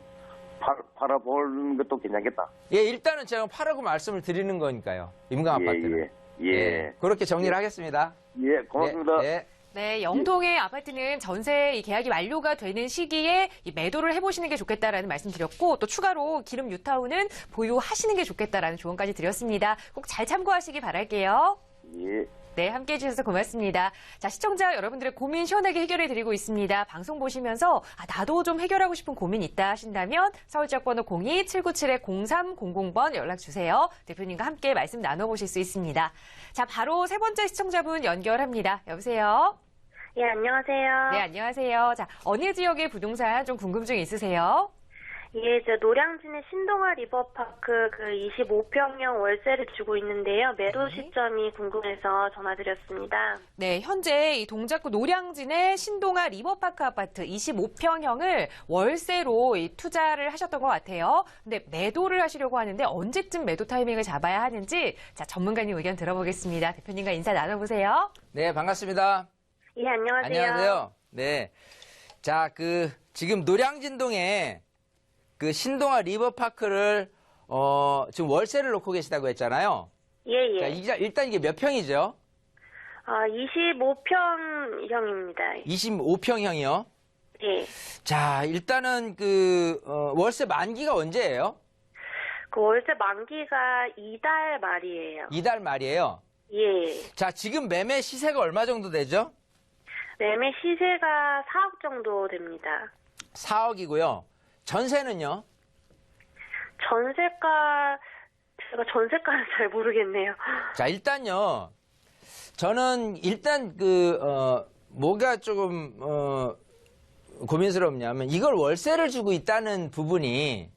팔아보는 것도 괜찮겠다. 예, 일단은 제가 파라고 말씀을 드리는 거니까요. 임강 아파트는. 예. 그렇게 정리를 하겠습니다. 예, 고맙습니다. 네. 네, 영통의 아파트는 전세 계약이 만료가 되는 시기에 이 매도를 해보시는 게 좋겠다라는 말씀 드렸고 또 추가로 기름 뉴타운은 보유하시는 게 좋겠다라는 조언까지 드렸습니다. 꼭 잘 참고하시기 바랄게요. 예. 네, 함께해 주셔서 고맙습니다. 자, 시청자 여러분들의 고민 시원하게 해결해 드리고 있습니다. 방송 보시면서 나도 좀 해결하고 싶은 고민 있다 하신다면 서울 지역번호 02-797-0300번 연락 주세요. 대표님과 함께 말씀 나눠보실 수 있습니다. 자, 바로 세 번째 시청자분 연결합니다. 여보세요? 예, 안녕하세요. 네, 안녕하세요. 자, 어느 지역의 부동산 좀 궁금증 있으세요? 예, 저 노량진의 신동아 리버파크 그 25평형 월세를 주고 있는데요. 매도 시점이 궁금해서 전화드렸습니다. 네, 현재 이 동작구 노량진의 신동아 리버파크 아파트 25평형을 월세로 투자를 하셨던 것 같아요. 근데 매도를 하시려고 하는데 언제쯤 매도 타이밍을 잡아야 하는지 자, 전문가님 의견 들어보겠습니다. 대표님과 인사 나눠보세요. 네, 반갑습니다. 예, 안녕하세요. 안녕하세요. 네. 자, 지금 노량진동에 그 신동아 리버파크를, 지금 월세를 놓고 계시다고 했잖아요. 예, 예. 자, 일단 이게 몇 평이죠? 25평형입니다. 25평형이요? 예. 자, 일단은 월세 만기가 언제예요? 그 월세 만기가 2달 말이에요. 2달 말이에요. 예. 자, 지금 매매 시세가 얼마 정도 되죠? 매매 시세가 4억 정도 됩니다. 4억이고요. 전세는요? 전세가, 제가 전세가는 잘 모르겠네요. 자, 일단요. 저는 일단 뭐가 조금, 고민스럽냐면 이걸 월세를 주고 있다는 부분이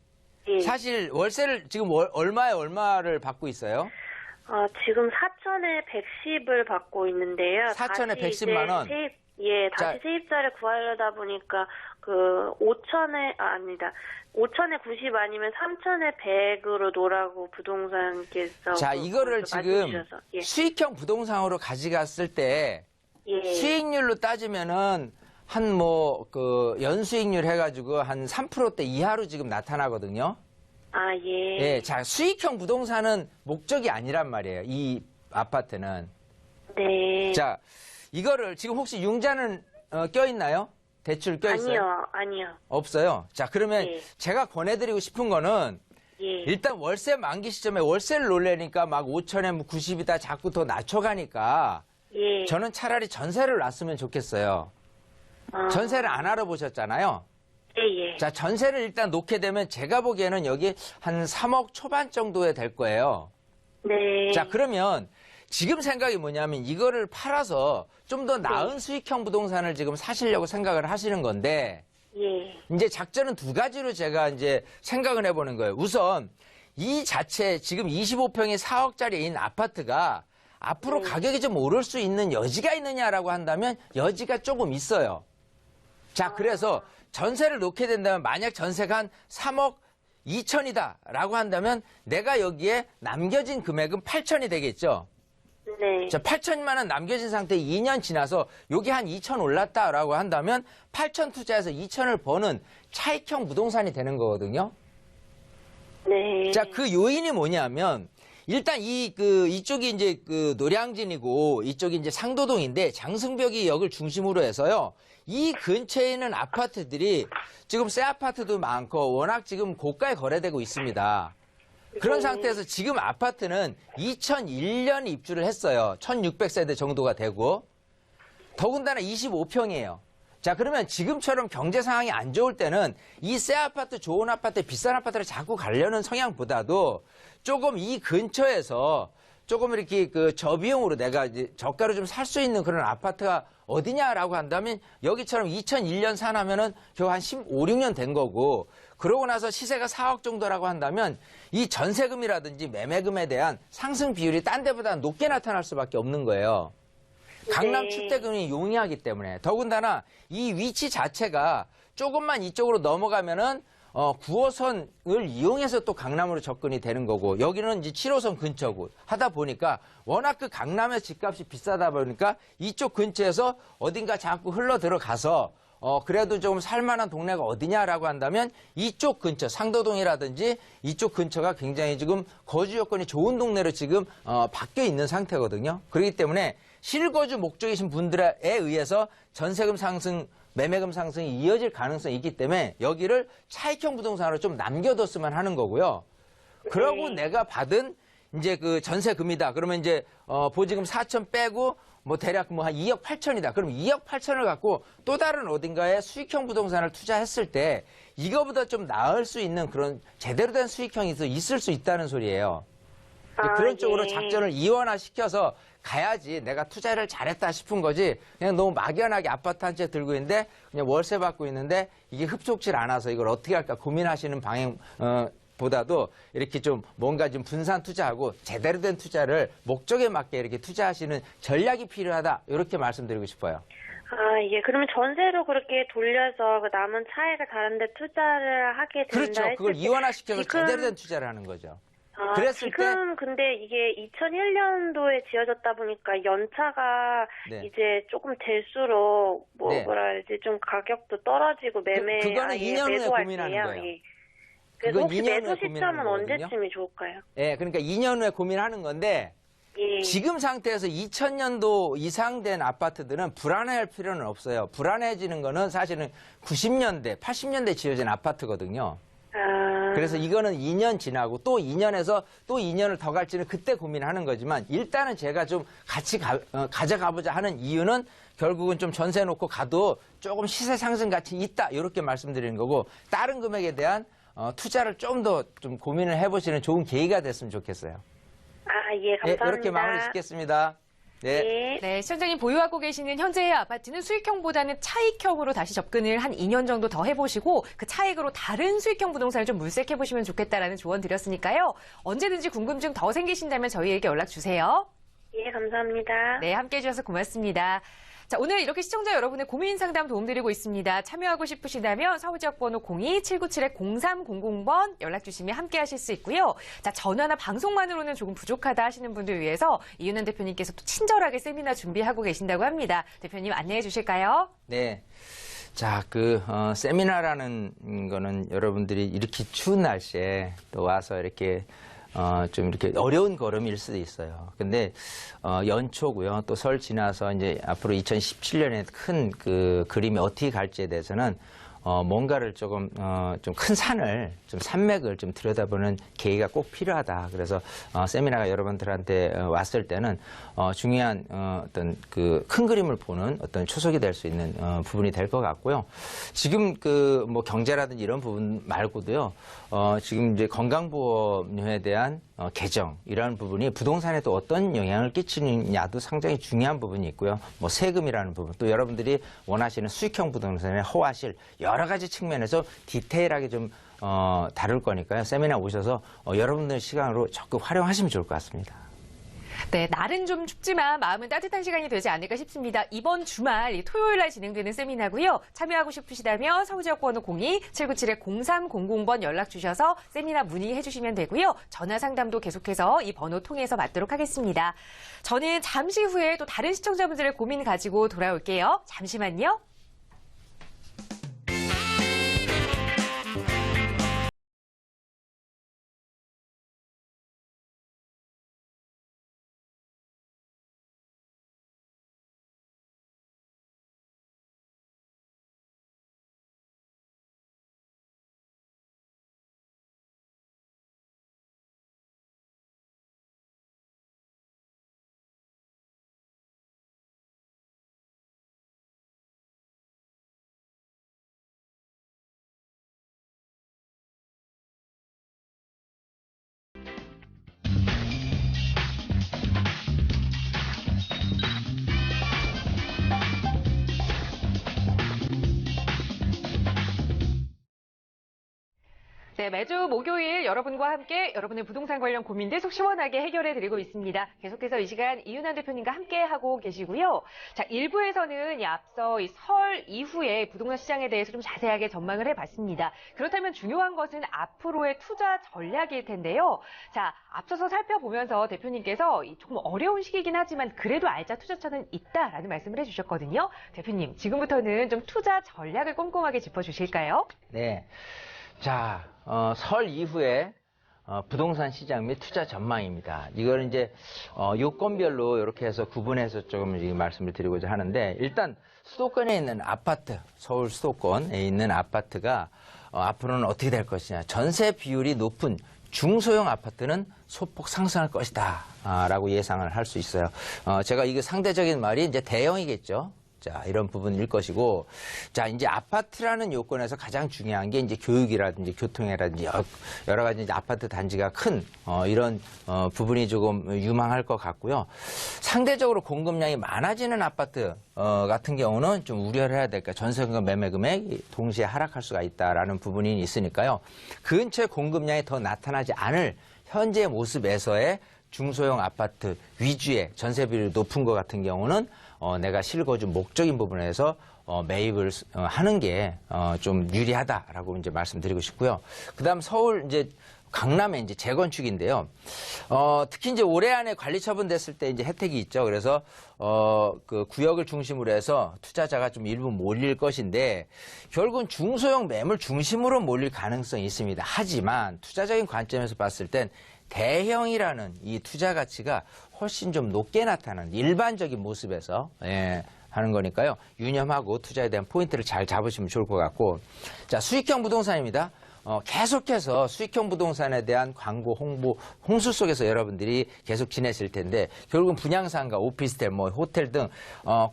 예. 사실 월세를 지금 얼마를 받고 있어요? 지금 4천에 110을 받고 있는데요. 4천에 다시 110만 원? 이제 예, 다시 자, 세입자를 구하려다 보니까 5천에 90 아니면 3천에 100으로 놓으라고 부동산께서 자, 이거를 지금 맞춰주셔서. 예. 수익형 부동산으로 가져갔을 때 예. 수익률로 따지면은 연수익률 해가지고 한 3%대 이하로 지금 나타나거든요. 아, 예. 예, 자, 수익형 부동산은 목적이 아니란 말이에요. 이 아파트는. 네. 자, 이거를 지금 혹시 융자는 껴있나요? 대출 껴있어요? 아니요. 없어요. 자, 그러면 예. 제가 권해드리고 싶은 거는 예. 일단 월세 만기 시점에 월세를 놀래니까 막 5천에 90이다 자꾸 더 낮춰가니까 예. 저는 차라리 전세를 놨으면 좋겠어요. 전세를 안 알아보셨잖아요. 예. 자, 전세를 일단 놓게 되면 제가 보기에는 여기 한 3억 초반 정도에 될 거예요. 네. 자, 그러면 지금 생각이 뭐냐면 이거를 팔아서 좀 더 나은 수익형 부동산을 지금 사시려고 생각을 하시는 건데 예. 이제 작전은 두 가지로 제가 이제 생각을 해보는 거예요. 우선 이 자체 지금 25평이 4억짜리인 아파트가 앞으로 가격이 좀 오를 수 있는 여지가 있느냐라고 한다면 여지가 조금 있어요. 자, 그래서 전세를 놓게 된다면 만약 전세가 한 3억 2천이다라고 한다면 내가 여기에 남겨진 금액은 8천이 되겠죠. 네. 자, 8천만 원 남겨진 상태에 2년 지나서 여기 한 2천 올랐다라고 한다면 8천 투자해서 2천을 버는 차익형 부동산이 되는 거거든요. 네. 자, 그 요인이 뭐냐면 일단 이쪽이 이제 노량진이고 이쪽이 이제 상도동인데 장승벽이 역을 중심으로 해서요. 이 근처에 있는 아파트들이 지금 새 아파트도 많고 워낙 지금 고가에 거래되고 있습니다. 그런 상태에서 지금 아파트는 2001년 입주를 했어요. 1600세대 정도가 되고 더군다나 25평이에요. 자, 그러면 지금처럼 경제 상황이 안 좋을 때는 이 새 아파트, 좋은 아파트, 비싼 아파트를 자꾸 가려는 성향보다도 조금 이 근처에서 조금 이렇게 저비용으로 내가 이제 저가로 좀 살 수 있는 그런 아파트가 어디냐라고 한다면 여기처럼 2001년 산하면은 겨우 한 15, 16년 된 거고 그러고 나서 시세가 4억 정도라고 한다면 이 전세금이라든지 매매금에 대한 상승 비율이 딴 데보다 높게 나타날 수밖에 없는 거예요. 강남 축대금이 용이하기 때문에 더군다나 이 위치 자체가 조금만 이쪽으로 넘어가면은 9호선을 이용해서 또 강남으로 접근이 되는 거고 여기는 이제 7호선 근처고 하다 보니까 워낙 강남의 집값이 비싸다 보니까 이쪽 근처에서 어딘가 자꾸 흘러 들어가서 그래도 좀 살만한 동네가 어디냐라고 한다면 이쪽 근처 상도동이라든지 이쪽 근처가 굉장히 지금 거주 여건이 좋은 동네로 지금 바뀌어 있는 상태거든요. 그렇기 때문에 실거주 목적이신 분들에 의해서 전세금 상승, 매매금 상승이 이어질 가능성이 있기 때문에 여기를 차익형 부동산으로 좀 남겨뒀으면 하는 거고요. 그러고 내가 받은 이제 그 전세금이다. 그러면 이제 보증금 4천 빼고 뭐 대략 뭐 한 2억 8천이다. 그럼 2억 8천을 갖고 또 다른 어딘가에 수익형 부동산을 투자했을 때 이거보다 좀 나을 수 있는 그런 제대로 된 수익형이 있을 수 있다는 소리예요. 그런 쪽으로 작전을 이원화시켜서 가야지 내가 투자를 잘했다 싶은 거지. 그냥 너무 막연하게 아파트 한 채 들고 있는데 그냥 월세 받고 있는데 이게 흡족질 않아서 이걸 어떻게 할까 고민하시는 방향 보다도 이렇게 좀 뭔가 좀 분산 투자하고 제대로 된 투자를 목적에 맞게 이렇게 투자하시는 전략이 필요하다. 이렇게 말씀드리고 싶어요. 예. 그러면 전세로 그렇게 돌려서 그 남은 차익을 다른 데 투자를 하게 된다 그렇죠. 그걸 했을 때 이원화시켜서 지금- 제대로 된 투자를 하는 거죠. 그랬을 지금 근데 이게 2001년도에 지어졌다 보니까 연차가 네. 이제 조금 될수록 네. 뭐라 해야지 좀 가격도 떨어지고 매매 그거는 아예 2년 후에 매도할 고민하는 때요. 거예요. 예. 그래서 그건 혹시 2년 후에 매도 고민하는 시점은 거거든요. 언제쯤이 좋을까요? 예, 그러니까 2년 후에 고민하는 건데 예. 지금 상태에서 2000년도 이상 된 아파트들은 불안해할 필요는 없어요. 불안해지는 거는 사실은 90년대, 80년대 지어진 아파트거든요. 그래서 이거는 2년 지나고 또 2년에서 또 2년을 더 갈지는 그때 고민하는 거지만 일단은 제가 좀 같이 가져가보자 하는 이유는 결국은 좀 전세 놓고 가도 조금 시세 상승 가치 있다 이렇게 말씀드리는 거고 다른 금액에 대한 투자를 좀 더 좀 고민을 해보시는 좋은 계기가 됐으면 좋겠어요. 예, 감사합니다. 네, 이렇게 마무리 짓겠습니다. 네. 예. 네, 시청자님 보유하고 계시는 현재의 아파트는 수익형보다는 차익형으로 다시 접근을 한 2년 정도 더 해보시고 그 차익으로 다른 수익형 부동산을 좀 물색해보시면 좋겠다라는 조언 드렸으니까요. 언제든지 궁금증 더 생기신다면 저희에게 연락 주세요. 예, 감사합니다. 네, 함께해 주셔서 고맙습니다. 자, 오늘 이렇게 시청자 여러분의 고민 상담 도움드리고 있습니다. 참여하고 싶으시다면 서울지역번호 02-797-0300번 연락 주시면 함께 하실 수 있고요. 자, 전화나 방송만으로는 조금 부족하다 하시는 분들 위해서 이윤환 대표님께서 또 친절하게 세미나 준비하고 계신다고 합니다. 대표님 안내해 주실까요? 네. 자, 세미나라는 거는 여러분들이 이렇게 추운 날씨에 또 와서 이렇게 좀 이렇게 어려운 걸음일 수도 있어요. 근데, 연초고요. 또 설 지나서 이제 앞으로 2017년에 큰 그림이 어떻게 갈지에 대해서는 뭔가를 좀 큰 산을, 좀 산맥을 좀 들여다보는 계기가 꼭 필요하다. 그래서, 세미나가 여러분들한테 왔을 때는, 중요한, 어떤 큰 그림을 보는 어떤 초석이 될 수 있는, 부분이 될 것 같고요. 지금 경제라든지 이런 부분 말고도요, 지금 이제 건강보험료에 대한 개정, 이러한 부분이 부동산에 또 어떤 영향을 끼치느냐도 상당히 중요한 부분이 있고요. 세금이라는 부분, 또 여러분들이 원하시는 수익형 부동산의 허와실, 여러 가지 측면에서 디테일하게 좀 다룰 거니까요. 세미나 오셔서 여러분들 시간으로 적극 활용하시면 좋을 것 같습니다. 네, 날은 좀 춥지만 마음은 따뜻한 시간이 되지 않을까 싶습니다. 이번 주말 토요일 날 진행되는 세미나고요. 참여하고 싶으시다면 서울지역번호 02-797-0300번 연락 주셔서 세미나 문의해 주시면 되고요. 전화 상담도 계속해서 이 번호 통해서 받도록 하겠습니다. 저는 잠시 후에 또 다른 시청자분들의 고민 가지고 돌아올게요. 잠시만요. 네, 매주 목요일 여러분과 함께 여러분의 부동산 관련 고민들 속 시원하게 해결해드리고 있습니다. 계속해서 이 시간 이윤환 대표님과 함께하고 계시고요. 자, 1부에서는 앞서 설 이후에 부동산 시장에 대해서 좀 자세하게 전망을 해봤습니다. 그렇다면 중요한 것은 앞으로의 투자 전략일 텐데요. 자, 앞서서 살펴보면서 대표님께서 조금 어려운 시기이긴 하지만 그래도 알짜 투자처는 있다라는 말씀을 해주셨거든요. 대표님, 지금부터는 좀 투자 전략을 꼼꼼하게 짚어주실까요? 네. 자, 설 이후에 부동산 시장 및 투자 전망입니다. 이걸 이제 요건별로 이렇게 해서 구분해서 조금 말씀을 드리고자 하는데 일단 수도권에 있는 아파트, 서울 수도권에 있는 아파트가 앞으로는 어떻게 될 것이냐. 전세 비율이 높은 중소형 아파트는 소폭 상승할 것이다 라고 예상을 할 수 있어요. 제가 이게 상대적인 말이 이제 대형이겠죠. 자, 이런 부분일 것이고, 자, 이제 아파트라는 요건에서 가장 중요한 게 이제 교육이라든지 교통이라든지 여러 가지 이제 아파트 단지가 큰, 이런, 부분이 조금 유망할 것 같고요. 상대적으로 공급량이 많아지는 아파트, 같은 경우는 좀 우려를 해야 될까. 전세금과 매매 금액이 동시에 하락할 수가 있다라는 부분이 있으니까요. 근처에 공급량이 더 나타나지 않을 현재의 모습에서의 중소형 아파트 위주의 전세 비율이 높은 것 같은 경우는 내가 실거주 목적인 부분에서 매입을 하는 게 좀 유리하다라고 이제 말씀드리고 싶고요. 그다음 서울 이제 강남의 이제 재건축인데요. 특히 이제 올해 안에 관리 처분됐을 때 이제 혜택이 있죠. 그래서 그 구역을 중심으로 해서 투자자가 좀 일부 몰릴 것인데 결국은 중소형 매물 중심으로 몰릴 가능성이 있습니다. 하지만 투자적인 관점에서 봤을 땐 대형이라는 이 투자 가치가 훨씬 좀 높게 나타나는 일반적인 모습에서 하는 거니까요. 유념하고 투자에 대한 포인트를 잘 잡으시면 좋을 것 같고, 자, 수익형 부동산입니다. 계속해서 수익형 부동산에 대한 광고, 홍보, 홍수 속에서 여러분들이 계속 지내실 텐데, 결국은 분양상가, 오피스텔, 뭐 호텔 등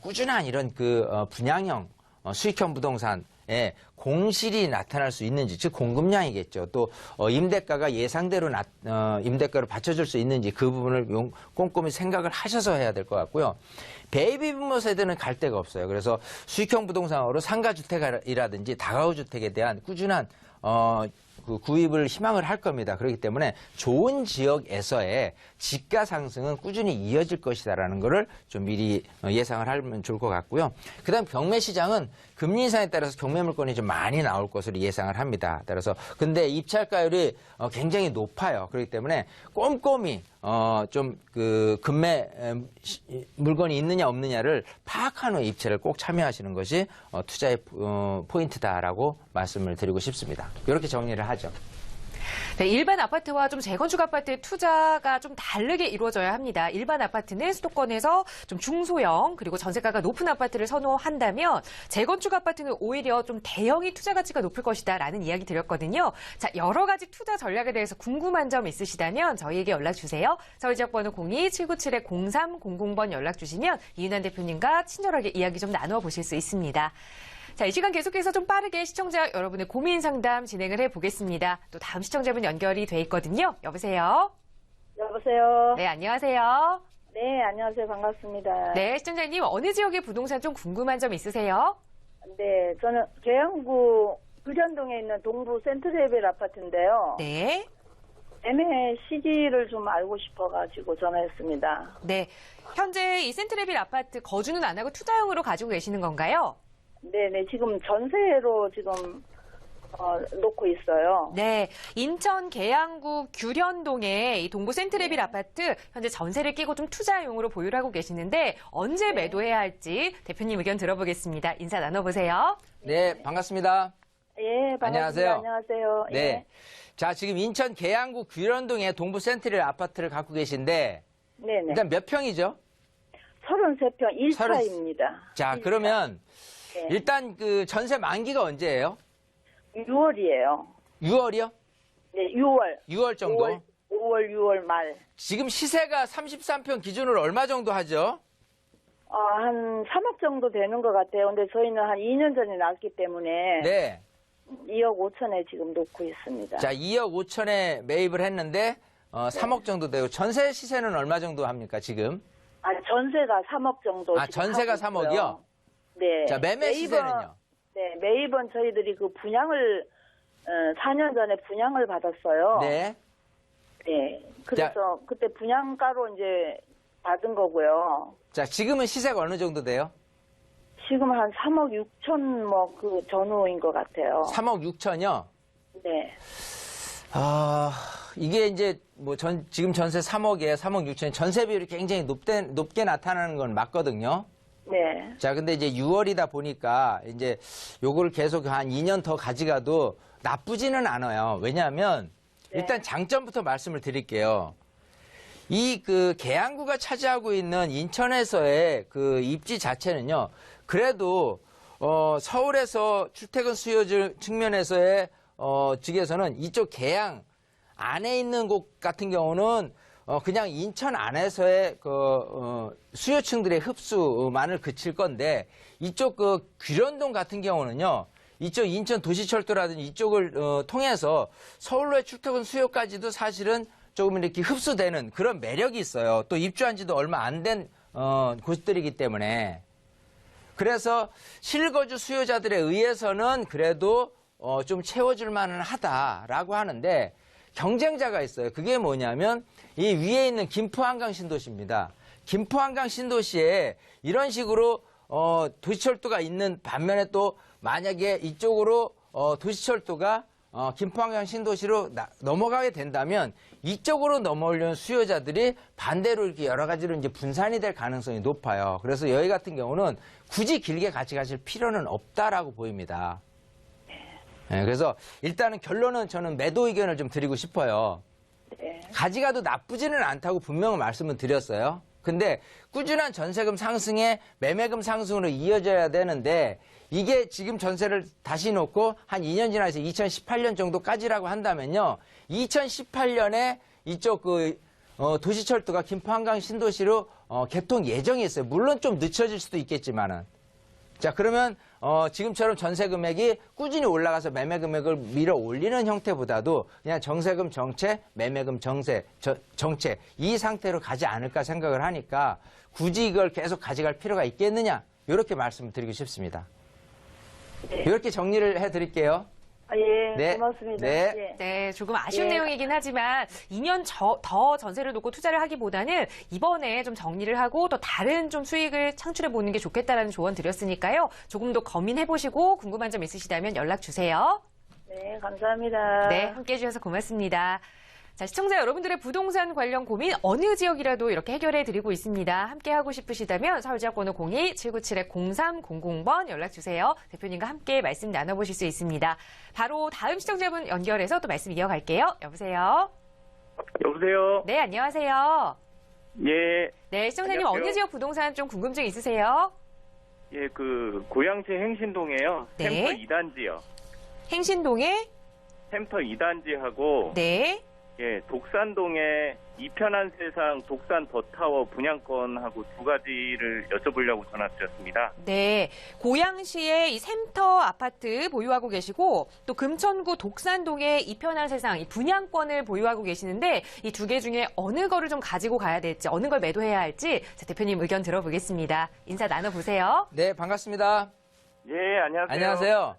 꾸준한 이런 그 분양형 수익형 부동산에 공실이 나타날 수 있는지, 즉 공급량이겠죠. 또 임대가가 예상대로 임대가를 받쳐줄 수 있는지 그 부분을 꼼꼼히 생각을 하셔서 해야 될 것 같고요. 베이비 부모 세대는 갈 데가 없어요. 그래서 수익형 부동산으로 상가주택이라든지 다가구 주택에 대한 꾸준한 그 구입을 희망을 할 겁니다. 그렇기 때문에 좋은 지역에서의 집가 상승은 꾸준히 이어질 것이다라는 것을 좀 미리 예상을 하면 좋을 것 같고요. 그다음 경매 시장은 금리 인상에 따라서 경매 물건이 좀 많이 나올 것으로 예상을 합니다. 따라서 근데 입찰가율이 굉장히 높아요. 그렇기 때문에 꼼꼼히 좀 그 금매 물건이 있느냐 없느냐를 파악한 후에 입찰을 꼭 참여하시는 것이 투자의 포인트다라고 말씀을 드리고 싶습니다. 이렇게 정리를 하죠. 네, 일반 아파트와 좀 재건축 아파트의 투자가 좀 다르게 이루어져야 합니다. 일반 아파트는 수도권에서 좀 중소형 그리고 전세가가 높은 아파트를 선호한다면 재건축 아파트는 오히려 좀 대형이 투자 가치가 높을 것이다라는 이야기 드렸거든요. 자, 여러 가지 투자 전략에 대해서 궁금한 점 있으시다면 저희에게 연락 주세요. 서울지역번호 02-797-0300번 연락 주시면 이윤환 대표님과 친절하게 이야기 좀 나누어 보실 수 있습니다. 자, 이 시간 계속해서 좀 빠르게 시청자 여러분의 고민 상담 진행을 해보겠습니다. 또 다음 시청자분 연결이 돼 있거든요. 여보세요? 여보세요? 네, 안녕하세요. 네, 안녕하세요. 반갑습니다. 네, 시청자님 어느 지역의 부동산 좀 궁금한 점 있으세요? 네, 저는 계양구 불현동에 있는 동부 센트레벨 아파트인데요. 네. 매매 시기를 좀 알고 싶어가지고 전화했습니다. 네, 현재 이 센트레빌 아파트 거주는 안 하고 투자용으로 가지고 계시는 건가요? 네네, 지금 전세로 지금 놓고 있어요. 네, 인천 계양구 규련동의 이 동부 센트레빌 아파트 현재 전세를 끼고 좀 투자용으로 보유를 하고 계시는데 언제 매도해야 할지 대표님 의견 들어보겠습니다. 인사 나눠보세요. 네, 반갑습니다. 예, 반갑습니다. 안녕하세요. 안녕하세요. 네. 예. 자, 지금 인천 계양구 규련동에 동부 센트럴 아파트를 갖고 계신데 네네. 일단 몇 평이죠? 33평 1차입니다. 자, 그러면 네. 일단 그 전세 만기가 언제예요? 6월이에요. 6월이요? 네, 6월. 6월 정도? 5월, 6월 말. 지금 시세가 33평 기준으로 얼마 정도 하죠? 한 3억 정도 되는 것 같아요. 근데 저희는 한 2년 전에 났기 때문에 네. 2억 5천에 지금 놓고 있습니다. 자, 2억 5천에 매입을 했는데 3억 정도 되고 전세 시세는 얼마 정도 합니까, 지금? 전세가 3억 정도. 아, 지금 전세가 하고 3억이요? 있어요. 네. 자, 매매 시세는요? 네, 매입은 저희들이 그 분양을 4년 전에 분양을 받았어요. 네. 네. 그래서 그때 분양가로 이제 받은 거고요. 자, 지금은 시세가 어느 정도 돼요? 지금 한 3억 6천 뭐 그 전후인 것 같아요. 3억 6천이요? 네. 이게 이제 뭐 지금 전세 3억에 3억 6천 전세 비율이 굉장히 높게 나타나는 건 맞거든요. 네. 자, 근데 이제 6월이다 보니까 이제 요거를 계속 한 2년 더 가져가도 나쁘지는 않아요. 왜냐하면 일단 장점부터 말씀을 드릴게요. 이 그 계양구가 차지하고 있는 인천에서의 그 입지 자체는요. 그래도 서울에서 출퇴근 수요 측면에서의 측에서는 이쪽 계양 안에 있는 곳 같은 경우는 그냥 인천 안에서의 수요층들의 흡수만을 그칠 건데 이쪽 귀련동 같은 경우는요. 이쪽 인천 도시철도라든지 이쪽을 통해서 서울로의 출퇴근 수요까지도 사실은 조금 이렇게 흡수되는 그런 매력이 있어요. 또 입주한 지도 얼마 안 된 곳들이기 때문에. 그래서 실거주 수요자들에 의해서는 그래도 좀 채워줄 만은 하다라고 하는데 경쟁자가 있어요. 그게 뭐냐면 이 위에 있는 김포 한강 신도시입니다. 김포 한강 신도시에 이런 식으로 도시철도가 있는 반면에 또 만약에 이쪽으로 도시철도가 김포 한강 신도시로 넘어가게 된다면 이쪽으로 넘어오려는 수요자들이 반대로 이렇게 여러 가지로 이제 분산이 될 가능성이 높아요. 그래서 여기 같은 경우는 굳이 길게 같이 가실 필요는 없다라고 보입니다. 네, 그래서 일단은 결론은 저는 매도 의견을 좀 드리고 싶어요. 가지가도 나쁘지는 않다고 분명히 말씀을 드렸어요. 근데 꾸준한 전세금 상승에 매매금 상승으로 이어져야 되는데 이게 지금 전세를 다시 놓고 한 2년 지나서 2018년 정도까지라고 한다면요. 2018년에 이쪽 도시철도가 김포 한강 신도시로 개통 예정이 있어요. 물론 좀 늦춰질 수도 있겠지만은. 자, 그러면 지금처럼 전세 금액이 꾸준히 올라가서 매매 금액을 밀어 올리는 형태보다도 그냥 정세금 정체, 매매금 정체 이 상태로 가지 않을까 생각을 하니까 굳이 이걸 계속 가져갈 필요가 있겠느냐 이렇게 말씀을 드리고 싶습니다. 네. 이렇게 정리를 해드릴게요. 예, 네. 고맙습니다. 네. 예. 네, 조금 아쉬운 예. 내용이긴 하지만 2년 더 전세를 놓고 투자를 하기보다는 이번에 좀 정리를 하고 또 다른 좀 수익을 창출해 보는 게 좋겠다라는 조언 드렸으니까요. 조금 더 고민해 보시고 궁금한 점 있으시다면 연락 주세요. 네, 감사합니다. 네, 함께 해주셔서 고맙습니다. 자, 시청자 여러분들의 부동산 관련 고민 어느 지역이라도 이렇게 해결해 드리고 있습니다. 함께 하고 싶으시다면 서울지역번호 02-797-0300번 연락 주세요. 대표님과 함께 말씀 나눠보실 수 있습니다. 바로 다음 시청자분 연결해서 또 말씀 이어갈게요. 여보세요? 여보세요? 네, 안녕하세요. 예. 네, 시청자님 안녕하세요. 어느 지역 부동산 좀 궁금증 있으세요? 예, 고양시 행신동에요. 네. 샘터 2단지요. 행신동에? 샘터 2단지하고, 네. 예, 독산동에 이편한 세상 독산 더타워 분양권하고 두 가지를 여쭤보려고 전화드렸습니다. 네, 고양시에 이 샘터 아파트 보유하고 계시고 또 금천구 독산동에 이편한 세상 이 분양권을 보유하고 계시는데 이 두 개 중에 어느 거를 좀 가지고 가야 될지 어느 걸 매도해야 할지 자, 대표님 의견 들어보겠습니다. 인사 나눠보세요. 네, 반갑습니다. 예, 안녕하세요. 안녕하세요.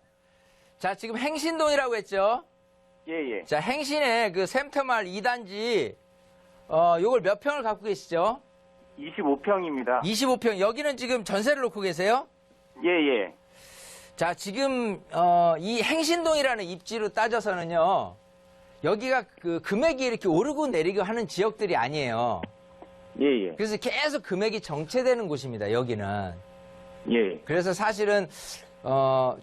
자, 지금 행신동이라고 했죠? 예, 예. 자, 행신의 샘터마을 2단지, 요걸 몇 평을 갖고 계시죠? 25평입니다. 25평. 여기는 지금 전세를 놓고 계세요? 예, 예. 자, 지금, 이 행신동이라는 입지로 따져서는요, 여기가 금액이 이렇게 오르고 내리고 하는 지역들이 아니에요. 예, 예. 그래서 계속 금액이 정체되는 곳입니다, 여기는. 예. 그래서 사실은,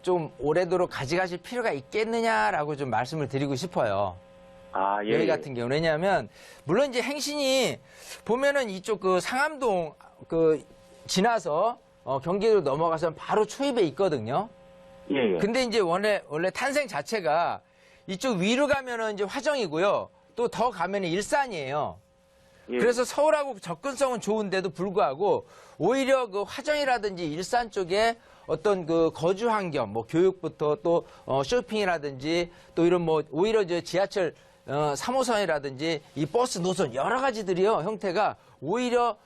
좀 오래도록 가져가실 필요가 있겠느냐라고 좀 말씀을 드리고 싶어요. 아, 예. 여기 같은 경우. 왜냐하면, 물론 이제 행신이 보면은 이쪽 상암동 지나서 경기도로 넘어가서 바로 초입에 있거든요. 예, 예. 근데 이제 원래 탄생 자체가 이쪽 위로 가면은 이제 화정이고요. 또 더 가면은 일산이에요. 예. 그래서 서울하고 접근성은 좋은데도 불구하고 오히려 화정이라든지 일산 쪽에 어떤 거주 환경, 교육부터 또 쇼핑이라든지 또 이런 오히려 지하철 3호선이라든지 이 버스 노선 여러 가지들이요 형태가 오히려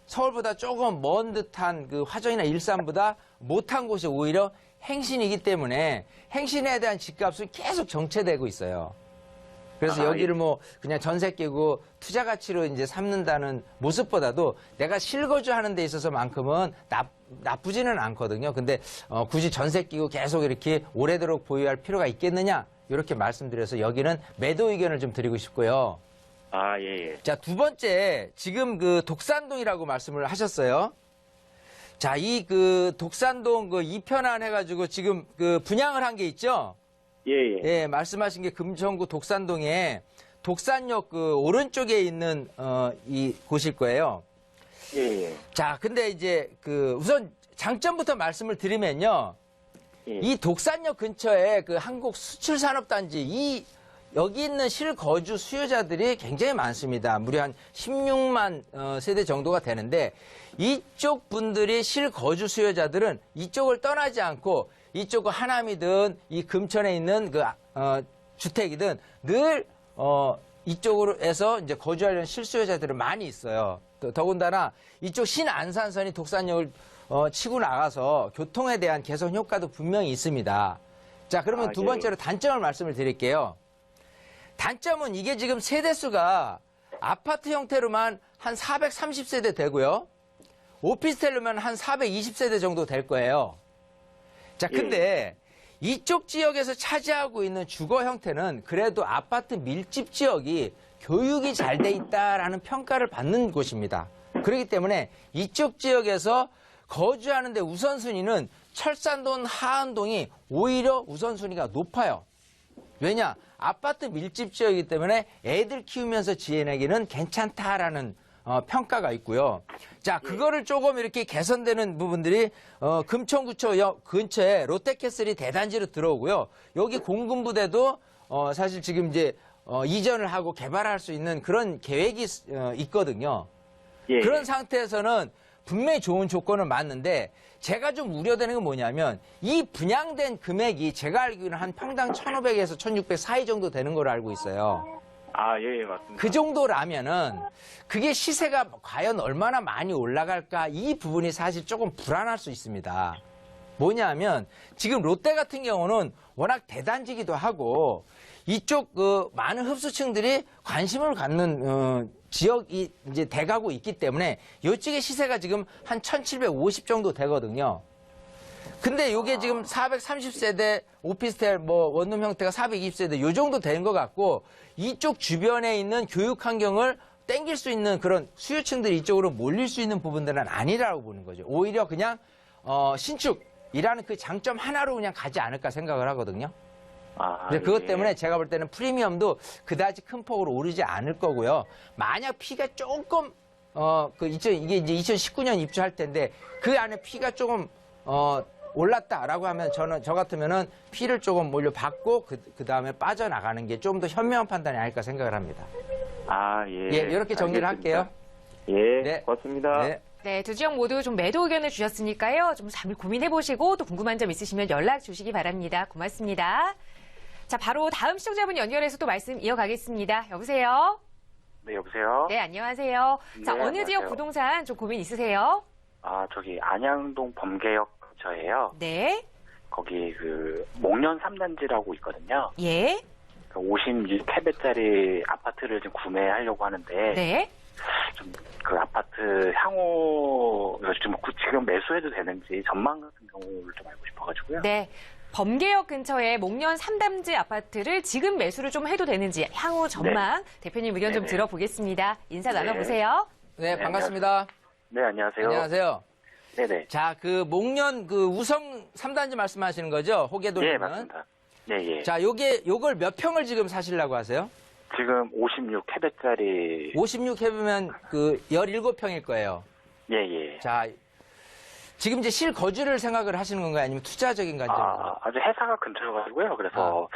서울보다 조금 먼 듯한 화정이나 일산보다 못한 곳이 오히려 행신이기 때문에 행신에 대한 집값은 계속 정체되고 있어요. 그래서 여기를 그냥 전세 끼고 투자 가치로 이제 삼는다는 모습보다도 내가 실거주하는 데 있어서만큼은 나쁘지는 않거든요. 근데 굳이 전세 끼고 계속 이렇게 오래도록 보유할 필요가 있겠느냐? 이렇게 말씀드려서 여기는 매도 의견을 좀 드리고 싶고요. 아, 예, 예. 자, 두 번째, 지금 독산동이라고 말씀을 하셨어요. 자, 이 독산동 이편안 해가지고 지금 분양을 한 게 있죠? 예, 예. 예, 말씀하신 게 금천구 독산동에 독산역 오른쪽에 있는 이 곳일 거예요. 예, 예. 자, 근데 이제 우선 장점부터 말씀을 드리면요. 예. 이 독산역 근처에 한국 수출산업단지 여기 있는 실거주 수요자들이 굉장히 많습니다. 무려 한 16만 세대 정도가 되는데 이쪽 분들이 실거주 수요자들은 이쪽을 떠나지 않고 이쪽 하남이든 이 금천에 있는 그 주택이든 늘 이쪽으로 해서 이제 거주하려는 실수요자들은 많이 있어요. 더군다나 이쪽 신안산선이 독산역을 치고 나가서 교통에 대한 개선 효과도 분명히 있습니다. 자, 그러면 두 번째로 단점을 말씀을 드릴게요. 단점은 이게 지금 세대수가 아파트 형태로만 한 430세대 되고요. 오피스텔로만 한 420세대 정도 될 거예요. 자, 근데 이쪽 지역에서 차지하고 있는 주거 형태는 그래도 아파트 밀집 지역이 교육이 잘 돼 있다라는 평가를 받는 곳입니다. 그렇기 때문에 이쪽 지역에서 거주하는데 우선순위는 철산동, 하안동이 오히려 우선순위가 높아요. 왜냐? 아파트 밀집 지역이기 때문에 애들 키우면서 지내기는 괜찮다라는 평가가 있고요. 자, 그거를 조금 이렇게 개선되는 부분들이 금천구청 근처에 롯데캐슬이 대단지로 들어오고요. 여기 공군부대도 사실 지금 이제 이전을 하고 개발할 수 있는 그런 계획이 있거든요. 그런 상태에서는 분명히 좋은 조건은 맞는데 제가 좀 우려되는 건 뭐냐면 이 분양된 금액이 제가 알기로는 한 평당 1,500에서 1,600 사이 정도 되는 걸로 알고 있어요. 아, 예, 맞습니다. 그 정도라면은 그게 시세가 과연 얼마나 많이 올라갈까 이 부분이 사실 조금 불안할 수 있습니다. 뭐냐면 지금 롯데 같은 경우는 워낙 대단지기도 하고 이쪽 많은 흡수층들이 관심을 갖는 지역이 이제 돼가고 있기 때문에 이쪽의 시세가 지금 한 1,750 정도 되거든요. 근데 이게 지금 430세대 오피스텔 원룸 형태가 420세대 요 정도 되는 것 같고 이쪽 주변에 있는 교육 환경을 땡길 수 있는 그런 수요층들이 이쪽으로 몰릴 수 있는 부분들은 아니라고 보는 거죠. 오히려 그냥 신축이라는 그 장점 하나로 그냥 가지 않을까 생각을 하거든요. 그래서 그것 때문에 제가 볼 때는 프리미엄도 그다지 큰 폭으로 오르지 않을 거고요. 만약 피가 조금 이게 이제 2019년 입주할 텐데 그 안에 피가 조금 올랐다라고 하면 저 같으면은 피를 조금 몰려받고 그 다음에 빠져나가는 게 좀 더 현명한 판단이 아닐까 생각을 합니다. 아, 예. 예, 이렇게 정리를 할게요. 예, 네. 고맙습니다. 네. 네, 두 지역 모두 좀 매도 의견을 주셨으니까요. 좀 잠을 고민해보시고 또 궁금한 점 있으시면 연락 주시기 바랍니다. 고맙습니다. 자, 바로 다음 시청자분 연결해서 또 말씀 이어가겠습니다. 여보세요? 네, 여보세요? 네, 안녕하세요. 자, 네, 어느 안녕하세요. 지역 부동산 좀 고민 있으세요? 아, 저기 안양동 범계역 근처예요. 네. 거기 목련 3단지라고 있거든요. 예. 56캐베짜리 아파트를 지금 구매하려고 하는데 네. 좀 그 아파트 향후 지금 매수해도 되는지 전망 같은 경우를 좀 알고 싶어가지고요. 네. 범계역 근처에 목련 3단지 아파트를 지금 매수를 좀 해도 되는지 향후 전망 대표님 의견 좀 네네. 들어보겠습니다. 인사 네. 나눠보세요. 네, 반갑습니다. 네, 안녕하세요. 안녕하세요. 네네. 자, 목련 우성 3단지 말씀하시는 거죠? 호계동 예, 있는. 맞습니다. 네, 예. 자, 요걸 몇 평을 지금 사시려고 하세요? 지금 56캐베짜리. 56 해보면 17평일 거예요. 예, 예. 자, 지금 이제 실거주를 생각을 하시는 건가요? 아니면 투자적인 관점으로? 아주 회사가 근처여가지고요. 그래서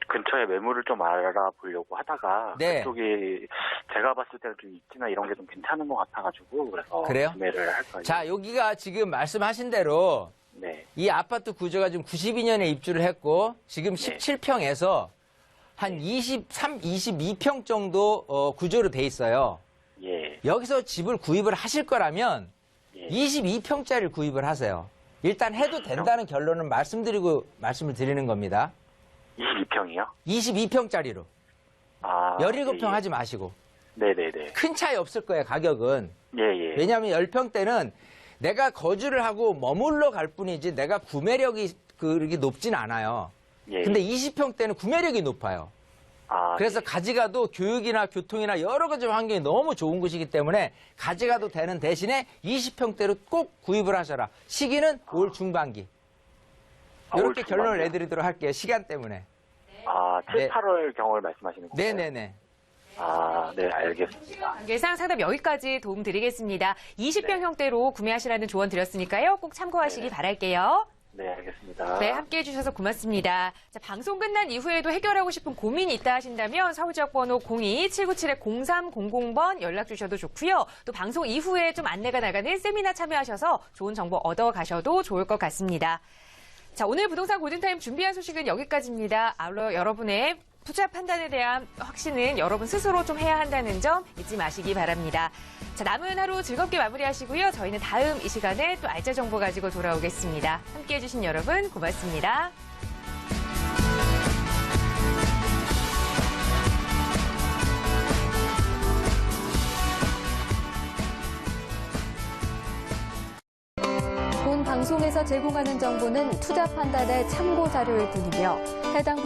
근처에 매물을 좀 알아보려고 하다가 네. 그쪽이 제가 봤을 때는 좀 입지나 이런 게 좀 괜찮은 것 같아가지고 그래서 그래요? 구매를 할 거예요. 자, 여기가 지금 말씀하신 대로 네. 이 아파트 구조가 지금 92년에 입주를 했고 지금 네. 17평에서 한 22평 정도 구조로 돼 있어요. 예. 여기서 집을 구입을 하실 거라면 예. 22평짜리를 구입을 하세요. 일단 해도 된다는 결론을 말씀을 드리는 겁니다. 22평이요? 22평짜리로. 아. 17평 예. 하지 마시고. 네네네. 큰 차이 없을 거예요, 가격은. 예, 예. 왜냐하면 10평대는 내가 거주를 하고 머물러 갈 뿐이지 내가 구매력이 그렇게 높진 않아요. 예. 근데 20평대는 구매력이 높아요. 아, 그래서 예. 가져가도 교육이나 교통이나 여러 가지 환경이 너무 좋은 곳이기 때문에 가져가도 되는 대신에 20평대로 꼭 구입을 하셔라. 시기는 올 중반기. 올 이렇게 결론을 중반기요? 내드리도록 할게요. 시간 때문에. 아, 7, 네. 8월 경우를 말씀하시는 거예요? 네네네. 아, 네, 알겠습니다. 예상 상담 여기까지 도움 드리겠습니다. 20평 네. 형태로 구매하시라는 조언 드렸으니까요. 꼭 참고하시기 네. 바랄게요. 네, 알겠습니다. 네, 함께해 주셔서 고맙습니다. 자, 방송 끝난 이후에도 해결하고 싶은 고민이 있다 하신다면 서울지역 번호 02-797-0300번 연락 주셔도 좋고요. 또 방송 이후에 좀 안내가 나가는 세미나 참여하셔서 좋은 정보 얻어 가셔도 좋을 것 같습니다. 자, 오늘 부동산 골든타임 준비한 소식은 여기까지입니다. 아울러 여러분의 투자 판단에 대한 확신은 여러분 스스로 좀 해야 한다는 점 잊지 마시기 바랍니다. 자, 남은 하루 즐겁게 마무리하시고요. 저희는 다음 이 시간에 또 알짜 정보 가지고 돌아오겠습니다. 함께해 주신 여러분 고맙습니다. 본 방송에서 제공하는 정보는 투자 판단의 참고 자료일 뿐이며 해당